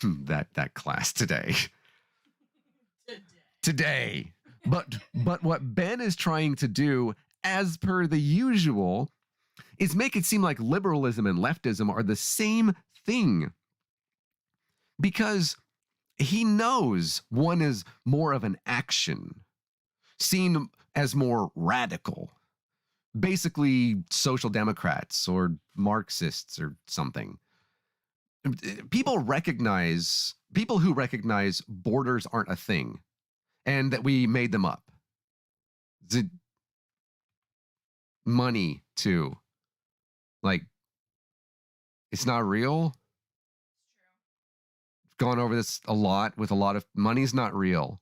that class today. Today. But what Ben is trying to do, as per the usual, is make it seem like liberalism and leftism are the same thing. Because he knows one is more of an action, seen as more radical. Basically, social democrats or Marxists or something. People who recognize borders aren't a thing and that we made them up. The money, too. Like, it's not real. I've gone over this a lot with a lot of money's not real.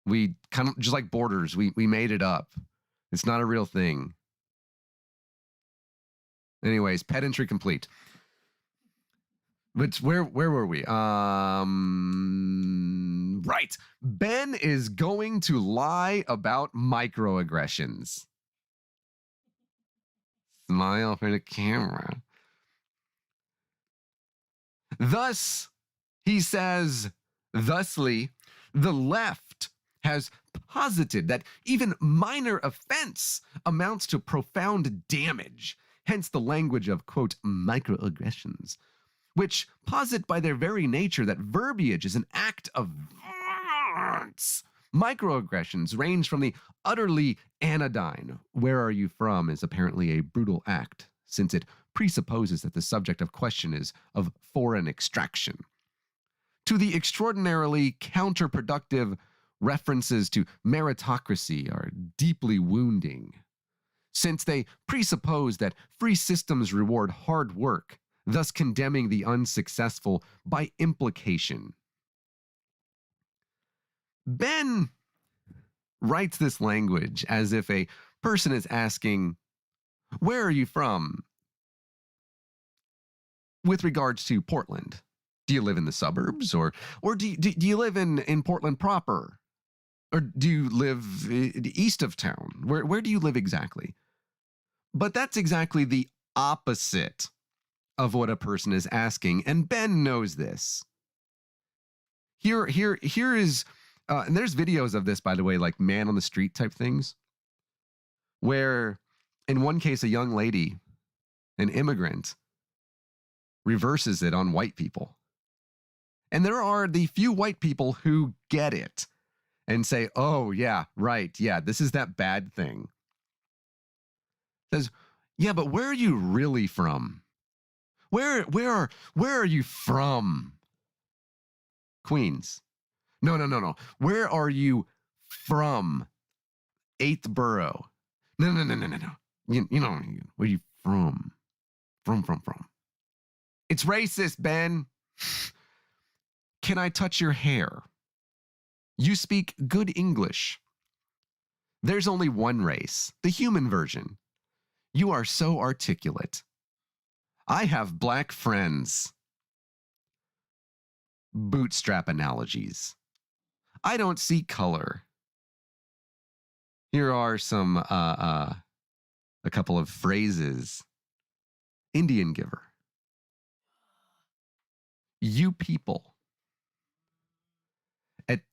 We kind of just like borders. We made it up. It's not a real thing. Anyways, pedantry complete. But where were we? Right. Ben is going to lie about microaggressions. Smile for the camera. Thus, he says, thusly, the left has posited that even minor offense amounts to profound damage, hence the language of, quote, microaggressions, which posit by their very nature that verbiage is an act of violence. Microaggressions range from the utterly anodyne, where are you from, is apparently a brutal act, since it presupposes that the subject of question is of foreign extraction, to the extraordinarily counterproductive references to meritocracy are deeply wounding, since they presuppose that free systems reward hard work, thus condemning the unsuccessful by implication. Ben writes this language as if a person is asking, where are you from? With regards to Portland. Do you live in the suburbs, or do you live in Portland proper? Or do you live east of town? Where do you live exactly? But that's exactly the opposite of what a person is asking, and Ben knows this. Here is, and there's videos of this, by the way, like man on the street type things, where in one case, a young lady, an immigrant, reverses it on white people. And there are the few white people who get it and say, oh, yeah, right, yeah, this is that bad thing. Says, yeah, but where are you really from? Where are you from? Queens. No. Where are you from? 8th borough. No. You know, where are you from? From. It's racist, Ben. Can I touch your hair? You speak good English. There's only one race, the human version. You are so articulate. I have black friends. Bootstrap analogies. I don't see color. Here are some, a couple of phrases. Indian giver. You people.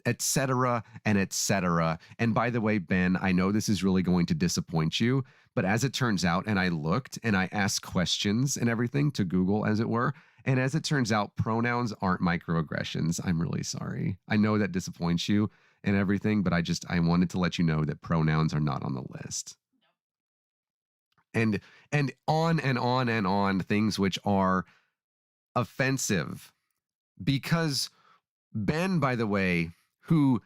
Etc. and etc. And by the way, Ben, I know this is really going to disappoint you, but as it turns out, and I looked and I asked questions and everything to Google, as it were, and as it turns out, pronouns aren't microaggressions. I'm really sorry. I know that disappoints you and everything, but I wanted to let you know that pronouns are not on the list. And on and on and on, things which are offensive, because Ben, by the way, who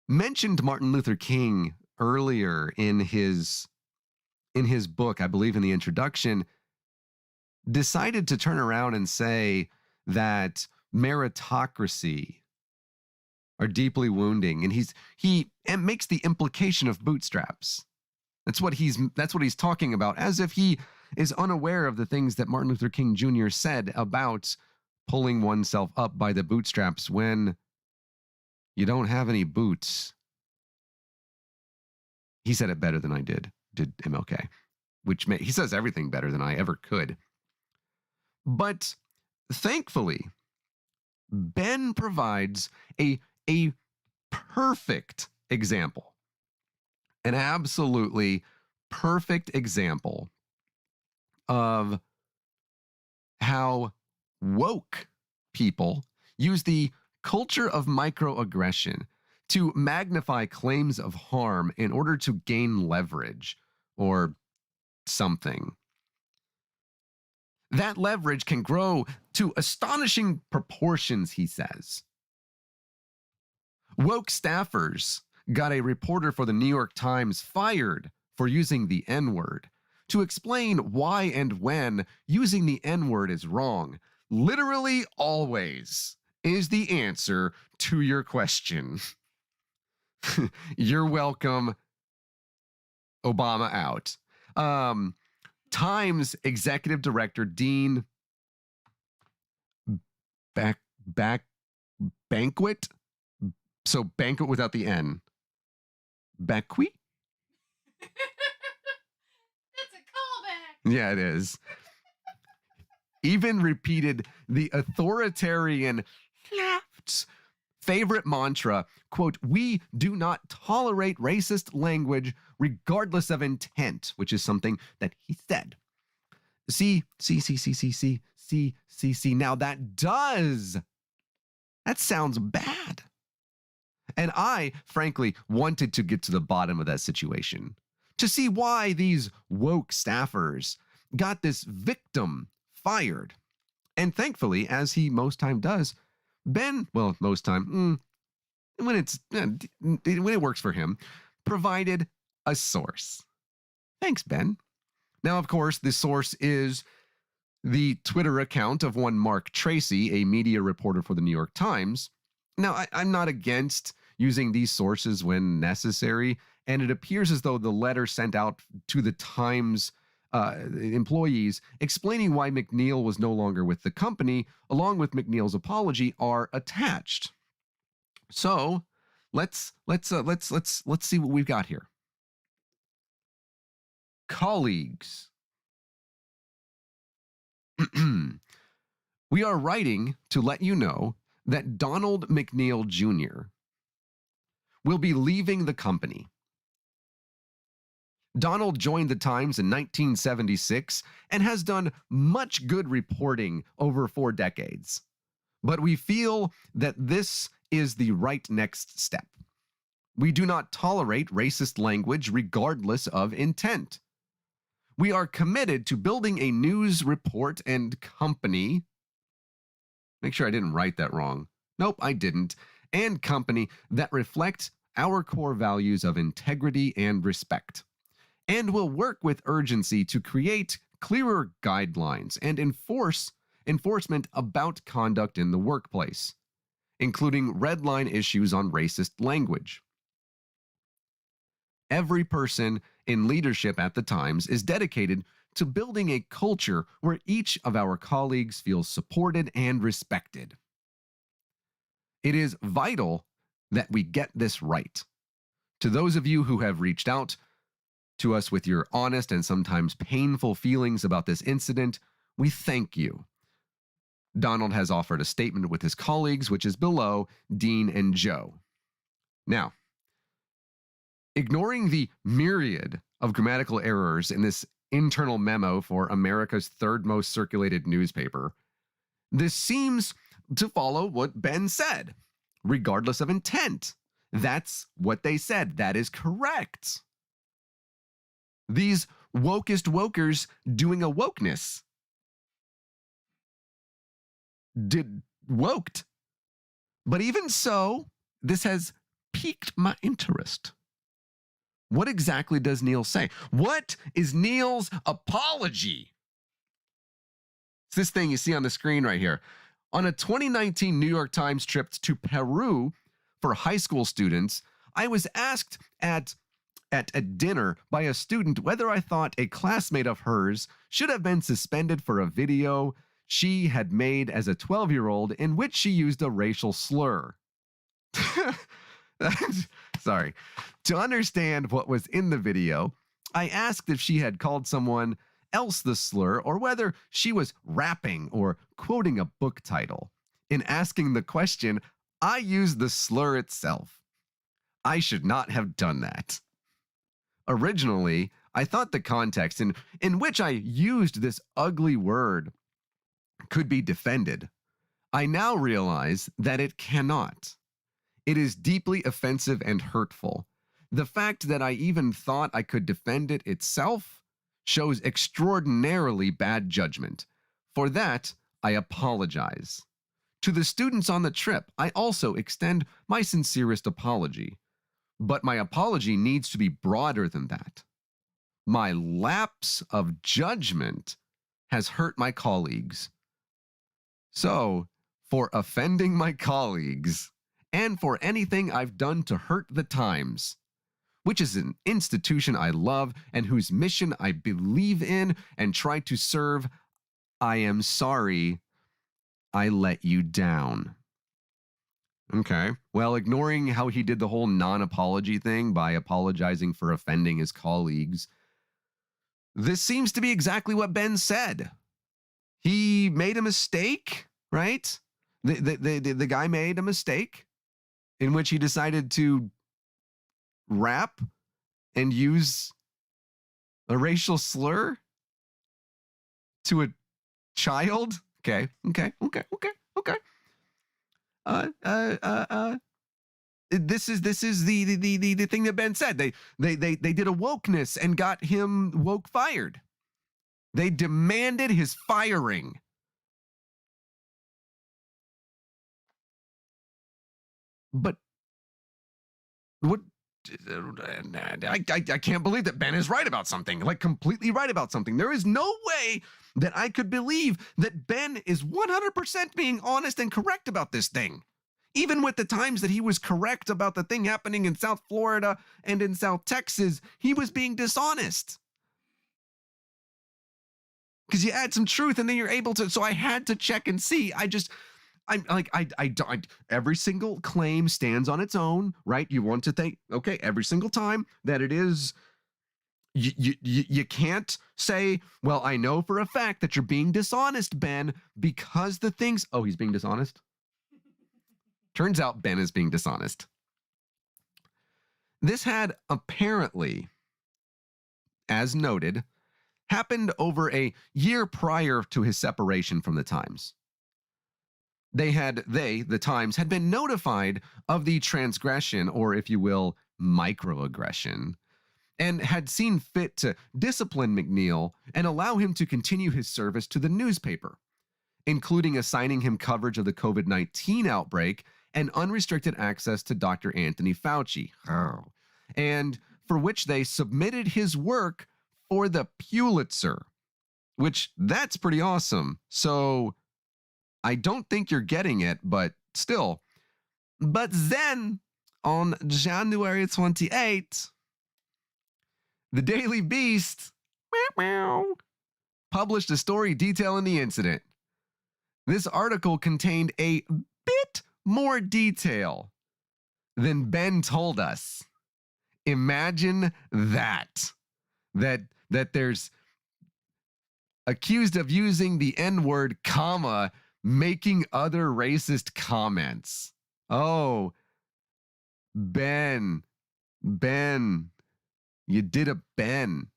mentioned Martin Luther King earlier in his book, I believe in the introduction, decided to turn around and say that meritocracy are deeply wounding, and he makes the implication of bootstraps. That's what he's talking about, as if he is unaware of the things that Martin Luther King Jr. said about pulling oneself up by the bootstraps when you don't have any boots. He said it better than I did MLK, he says everything better than I ever could. But thankfully, Ben provides a perfect example, an absolutely perfect example of how woke people use the culture of microaggression to magnify claims of harm in order to gain leverage or something. That leverage can grow to astonishing proportions, he says. Woke staffers got a reporter for the New York Times fired for using the N-word to explain why and when using the N-word is wrong. Literally always is the answer to your question. You're welcome. Obama out. Times executive director Dean Banquet. So banquet without the N. Becky? That's a callback. Yeah, it is. Even repeated the authoritarian left's favorite mantra, quote, "We do not tolerate racist language regardless of intent," which is something that he said. See. Now that sounds bad. And I, frankly, wanted to get to the bottom of that situation, to see why these woke staffers got this victim fired. And thankfully, as he most time does, Ben, well, most time, when it works for him, provided a source. Thanks, Ben. Now, of course, the source is the Twitter account of one Mark Tracy, a media reporter for the New York Times. Now, I'm not against using these sources when necessary, and it appears as though the letter sent out to the Times employees explaining why McNeil was no longer with the company, along with McNeil's apology, are attached. So let's see what we've got here. Colleagues. We are writing to let you know that Donald McNeil Jr. will be leaving the company. Donald joined the Times in 1976 and has done much good reporting over 4 decades. But we feel that this is the right next step. We do not tolerate racist language regardless of intent. We are committed to building a news report and company. Make sure I didn't write that wrong. Nope, I didn't. And company that reflect our core values of integrity and respect. And will work with urgency to create clearer guidelines and enforcement about conduct in the workplace, including red line issues on racist language. Every person in leadership at the Times is dedicated to building a culture where each of our colleagues feels supported and respected. It is vital that we get this right. To those of you who have reached out to us with your honest and sometimes painful feelings about this incident, we thank you. Donald has offered a statement with his colleagues, which is below, Dean and Joe. Now, ignoring the myriad of grammatical errors in this internal memo for America's third most circulated newspaper, this seems to follow what Ben said, regardless of intent. That's what they said. That is correct. These wokest wokers doing a wokeness did woked. But even so, this has piqued my interest. What exactly does Neil say? What is Neil's apology? It's this thing you see on the screen right here. On a 2019 New York Times trip to Peru for high school students, I was asked at dinner by a student whether I thought a classmate of hers should have been suspended for a video she had made as a 12-year-old in which she used a racial slur. Sorry. To understand what was in the video, I asked if she had called someone else the slur or whether she was rapping or quoting a book title. In asking the question, I used the slur itself. I should not have done that. Originally, I thought the context in which I used this ugly word could be defended. I now realize that it cannot. It is deeply offensive and hurtful. The fact that I even thought I could defend it itself shows extraordinarily bad judgment. For that, I apologize. To the students on the trip, I also extend my sincerest apology. But my apology needs to be broader than that. My lapse of judgment has hurt my colleagues. So, for offending my colleagues and for anything I've done to hurt the Times, which is an institution I love and whose mission I believe in and try to serve. I am sorry I let you down. Okay. Well, ignoring how he did the whole non-apology thing by apologizing for offending his colleagues, this seems to be exactly what Ben said. He made a mistake, right? The guy made a mistake in which he decided to rap and use a racial slur to a child. Okay. This is the thing that Ben said. They did a wokeness and got him woke fired. They demanded his firing. But what? I can't believe that Ben is right about something, like completely right about something. There is no way that I could believe that Ben is 100% being honest and correct about this thing. Even with the times that he was correct about the thing happening in South Florida and in South Texas, he was being dishonest. Because you add some truth and then you're able to. So I had to check and see. Every single claim stands on its own, right? You want to think, okay, every single time that it is, you can't say, well, I know for a fact that you're being dishonest, Ben, because the things, oh, he's being dishonest? Turns out Ben is being dishonest. This had apparently, as noted, happened over a year prior to his separation from the Times. The Times, had been notified of the transgression, or if you will, microaggression, and had seen fit to discipline McNeil and allow him to continue his service to the newspaper, including assigning him coverage of the COVID-19 outbreak and unrestricted access to Dr. Anthony Fauci, and for which they submitted his work for the Pulitzer, which that's pretty awesome. So I don't think you're getting it, but still. But then on January 28th, the Daily Beast published a story detailing the incident. This article contained a bit more detail than Ben told us. Imagine that there's accused of using the N-word, comma, making other racist comments. Oh, Ben, you did a Ben.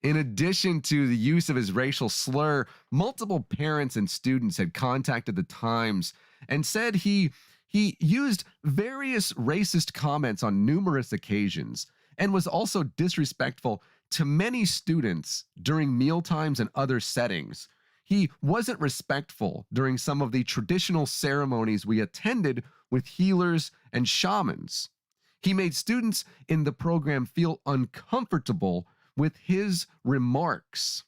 In addition to the use of his racial slur, multiple parents and students had contacted the Times and said he used various racist comments on numerous occasions and was also disrespectful to many students during mealtimes and other settings. He wasn't respectful during some of the traditional ceremonies we attended with healers and shamans. He made students in the program feel uncomfortable with his remarks.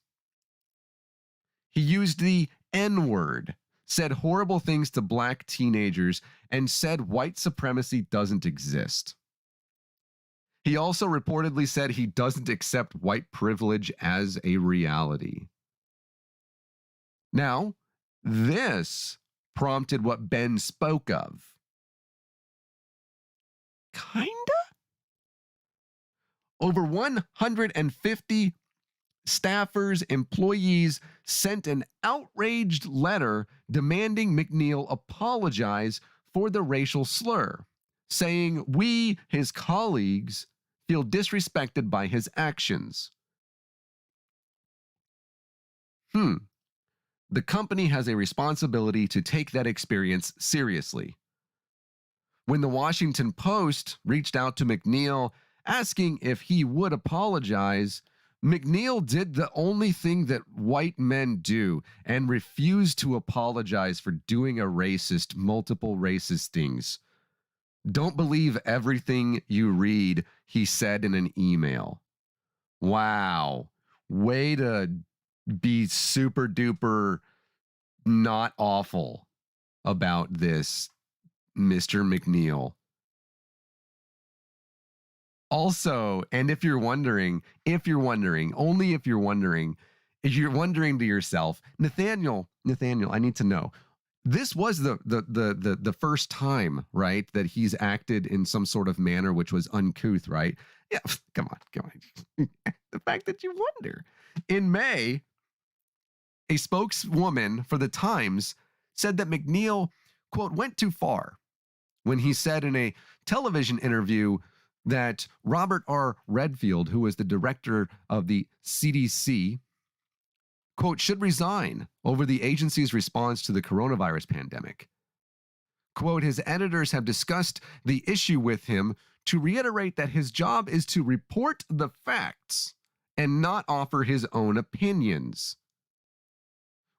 He used the N-word, said horrible things to black teenagers, and said white supremacy doesn't exist. He also reportedly said he doesn't accept white privilege as a reality. Now, this prompted what Ben spoke of. Kinda? Over 150 staffers, employees sent an outraged letter demanding McNeil apologize for the racial slur, saying we, his colleagues, feel disrespected by his actions. The company has a responsibility to take that experience seriously. When the Washington Post reached out to McNeil asking if he would apologize, McNeil did the only thing that white men do and refused to apologize for doing multiple racist things. Don't believe everything you read, he said in an email. Wow. Way to be super duper not awful about this Mr. McNeil. Also, and if you're wondering, only if you're wondering to yourself, Nathaniel, I need to know. This was the first time, right, that he's acted in some sort of manner which was uncouth, right? Yeah, come on. The fact that you wonder. In May, a spokeswoman for the Times said that McNeil, quote, went too far when he said in a television interview that Robert R. Redfield, who was the director of the CDC, quote, should resign over the agency's response to the coronavirus pandemic. Quote, his editors have discussed the issue with him to reiterate that his job is to report the facts and not offer his own opinions.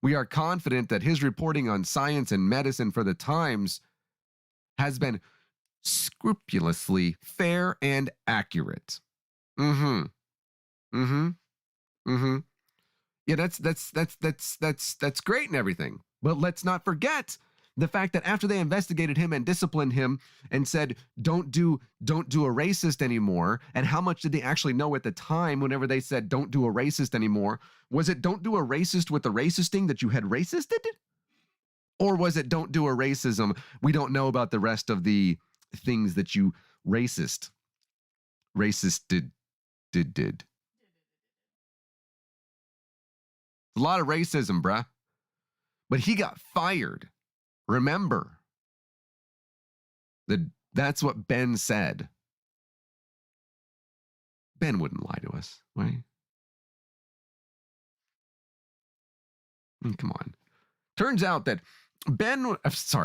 We are confident that his reporting on science and medicine for the Times has been scrupulously fair and accurate. Yeah, that's great and everything. But let's not forget the fact that after they investigated him and disciplined him and said, don't do a racist anymore, and how much did they actually know at the time whenever they said don't do a racist anymore? Was it don't do a racist with the racisting that you had racisted? Or was it don't do a racism? We don't know about the rest of the things that you racist did. A lot of racism, bruh. But he got fired. Remember, that's what Ben said. Ben wouldn't lie to us, right? I mean, come on. Turns out that Mr.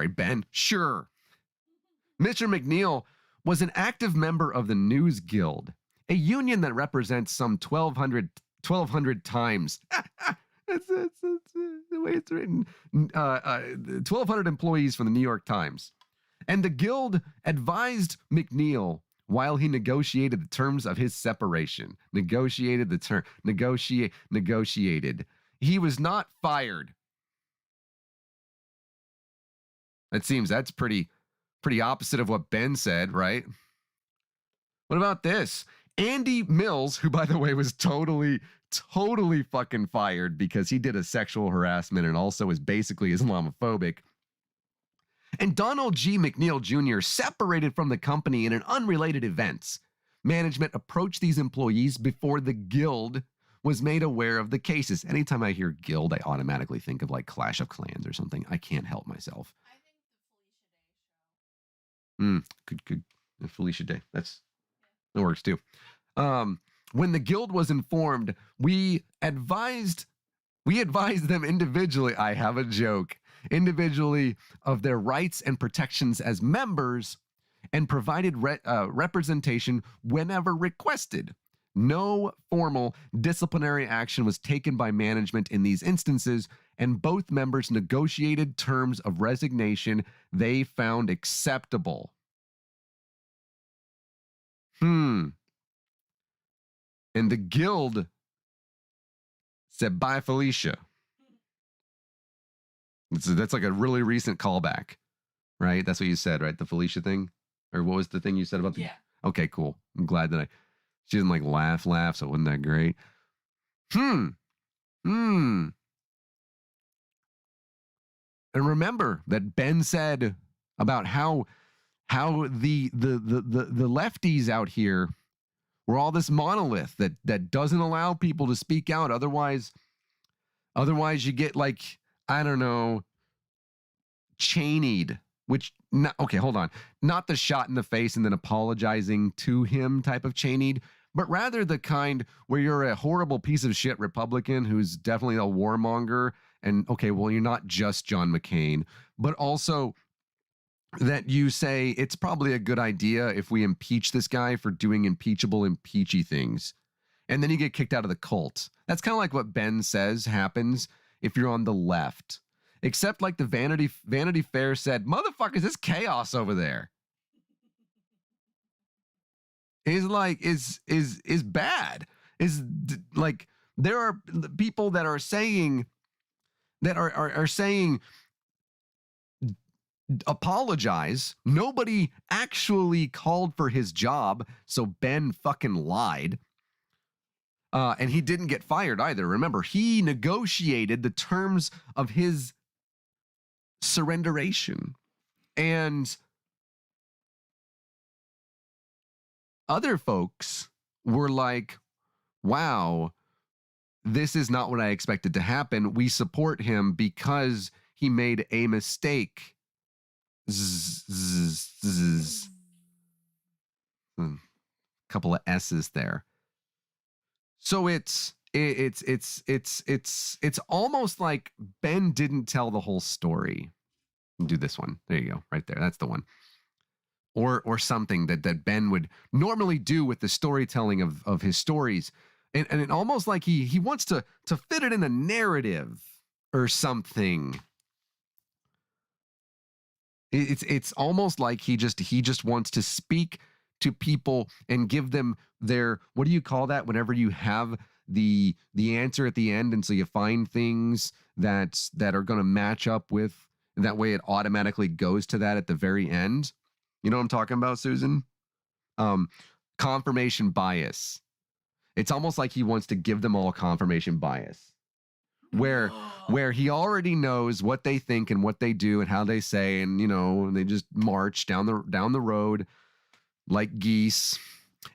McNeil was an active member of the News Guild, a union that represents some 1,200 times. That's the way it's written. 1,200 employees from the New York Times. And the Guild advised McNeil while he negotiated the terms of his separation. Negotiated. He was not fired. It seems that's pretty opposite of what Ben said, right? What about this? Andy Mills, who, by the way, was totally fucking fired because he did a sexual harassment and also is basically Islamophobic. And Donald G. McNeil Jr. separated from the company in an unrelated event. Management approached these employees before the Guild was made aware of the cases. Anytime I hear Guild, I automatically think of like Clash of Clans or something. I can't help myself. Good. Felicia Day. That works too. When the Guild was informed, we advised them individually. I have a joke. Individually of their rights and protections as members, and provided representation whenever requested. No formal disciplinary action was taken by management in these instances, and both members negotiated terms of resignation they found acceptable. And the Guild said, bye, Felicia. That's like a really recent callback, right? That's what you said, right? The Felicia thing? Or what was the thing you said about the... Yeah. Okay, cool. I'm glad that she didn't like laugh, so it wasn't that great. And remember that Ben said about how the lefties out here were all this monolith that doesn't allow people to speak out. Otherwise you get like, I don't know, Cheney'd, which, okay, hold on. Not the shot in the face and then apologizing to him type of Cheney'd, but rather the kind where you're a horrible piece of shit Republican who's definitely a warmonger. And okay, well, you're not just John McCain, but also that you say it's probably a good idea if we impeach this guy for doing impeachy things. And then you get kicked out of the cult. That's kind of like what Ben says happens if you're on the left. Except like the Vanity Fair said, motherfuckers, it's chaos over there. Is like, is bad. Is like, there are people that are saying, are saying apologize. Nobody actually called for his job, so Ben fucking lied. And he didn't get fired either. Remember, he negotiated the terms of his surrenderation. And other folks were like, wow, this is not what I expected to happen. We support him because he made a mistake. Couple of S's there. So it's almost like Ben didn't tell the whole story. Do this one. There you go. Right there. That's the one. Or something that Ben would normally do with the storytelling of his stories. And it almost like he wants to fit it in a narrative or something. It's almost like he just wants to speak to people and give them their, what do you call that whenever you have the answer at the end, and so you find things that are going to match up with, that way it automatically goes to that at the very end. You know what I'm talking about, Susan? Confirmation bias. It's almost like he wants to give them all confirmation bias, where he already knows what they think and what they do and how they say, and and they just march down the road like geese,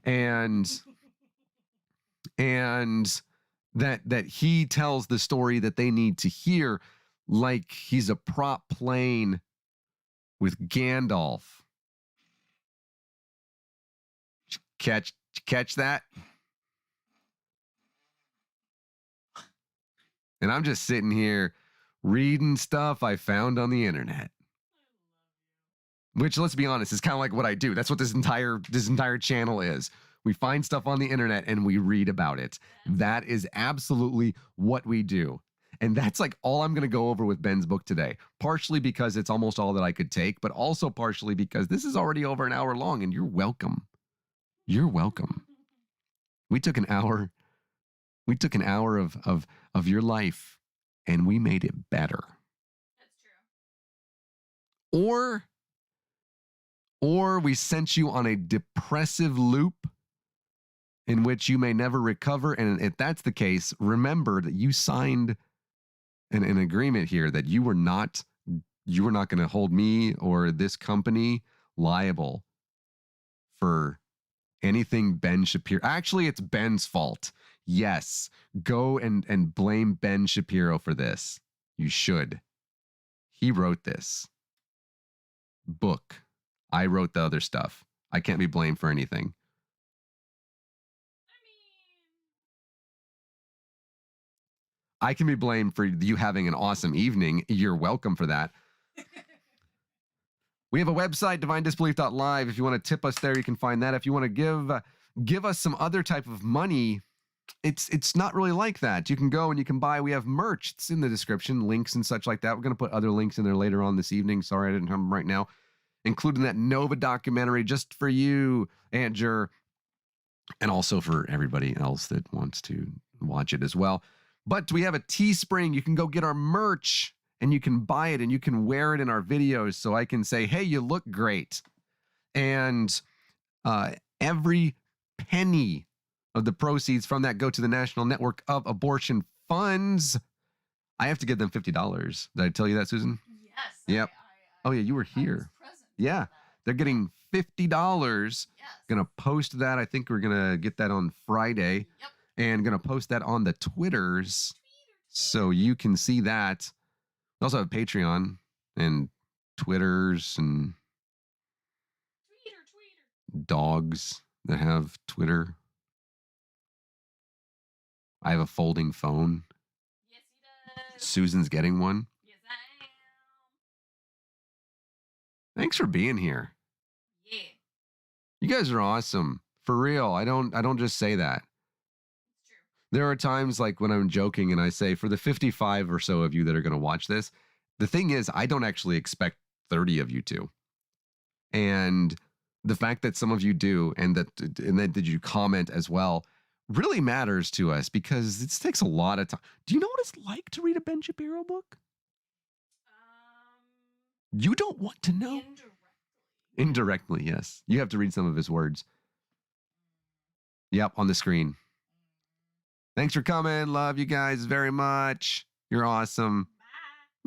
and that he tells the story that they need to hear, like he's a prop plane with Gandalf. Catch that? And I'm just sitting here reading stuff I found on the internet. Which, let's be honest, is kind of like what I do. That's what this entire channel is. We find stuff on the internet and we read about it. That is absolutely what we do. And that's like all I'm going to go over with Ben's book today. Partially because it's almost all that I could take, but also partially because this is already over an hour long, and you're welcome. You're welcome. We took an hour of your life and we made it better. That's true. Or we sent you on a depressive loop in which you may never recover. And if that's the case, remember that you signed an agreement here that you were not going to hold me or this company liable for anything Ben Shapiro. Actually, it's Ben's fault. Yes, go and blame Ben Shapiro for this. You should. He wrote this book. I wrote the other stuff. I can't be blamed for anything. I can be blamed for you having an awesome evening. You're welcome for that. We have a website, divinedisbelief.live. If you want to tip us there, you can find that. If you want to give us some other type of money, it's not really like that. You can go and you can buy. We have merch. It's in the description, links and such like that. We're going to put other links in there later on this evening. Sorry, I didn't have them right now. Including that Nova documentary just for you, Aunt Jer, and also for everybody else that wants to watch it as well. But we have a Teespring. You can go get our merch and you can buy it and you can wear it in our videos, so I can say, hey, you look great. And every penny of the proceeds from that go to the National Network of Abortion Funds. I have to give them $50. Did I tell you that, Susan? Yes. Yep. Oh yeah, you were here. Yeah, they're getting $50. Yes. Gonna post that. I think we're gonna get that on Friday. Yep. And gonna post that on the Twitters, so you can see that. We also have Patreon and Twitters and dogs that have Twitter. I have a folding phone. Yes, he does. Susan's getting one. Yes, I am. Thanks for being here. Yeah. You guys are awesome. For real. I don't just say that. It's true. There are times like when I'm joking and I say, for the 55 or so of you that are going to watch this, the thing is, I don't actually expect 30 of you to. And the fact that some of you do, and that you comment as well, really matters to us, because it takes a lot of time. Do you know what it's like to read a Ben Shapiro book? You don't want to know? Indirectly, yes. You have to read some of his words. Yep, on the screen. Thanks for coming. Love you guys very much. You're awesome.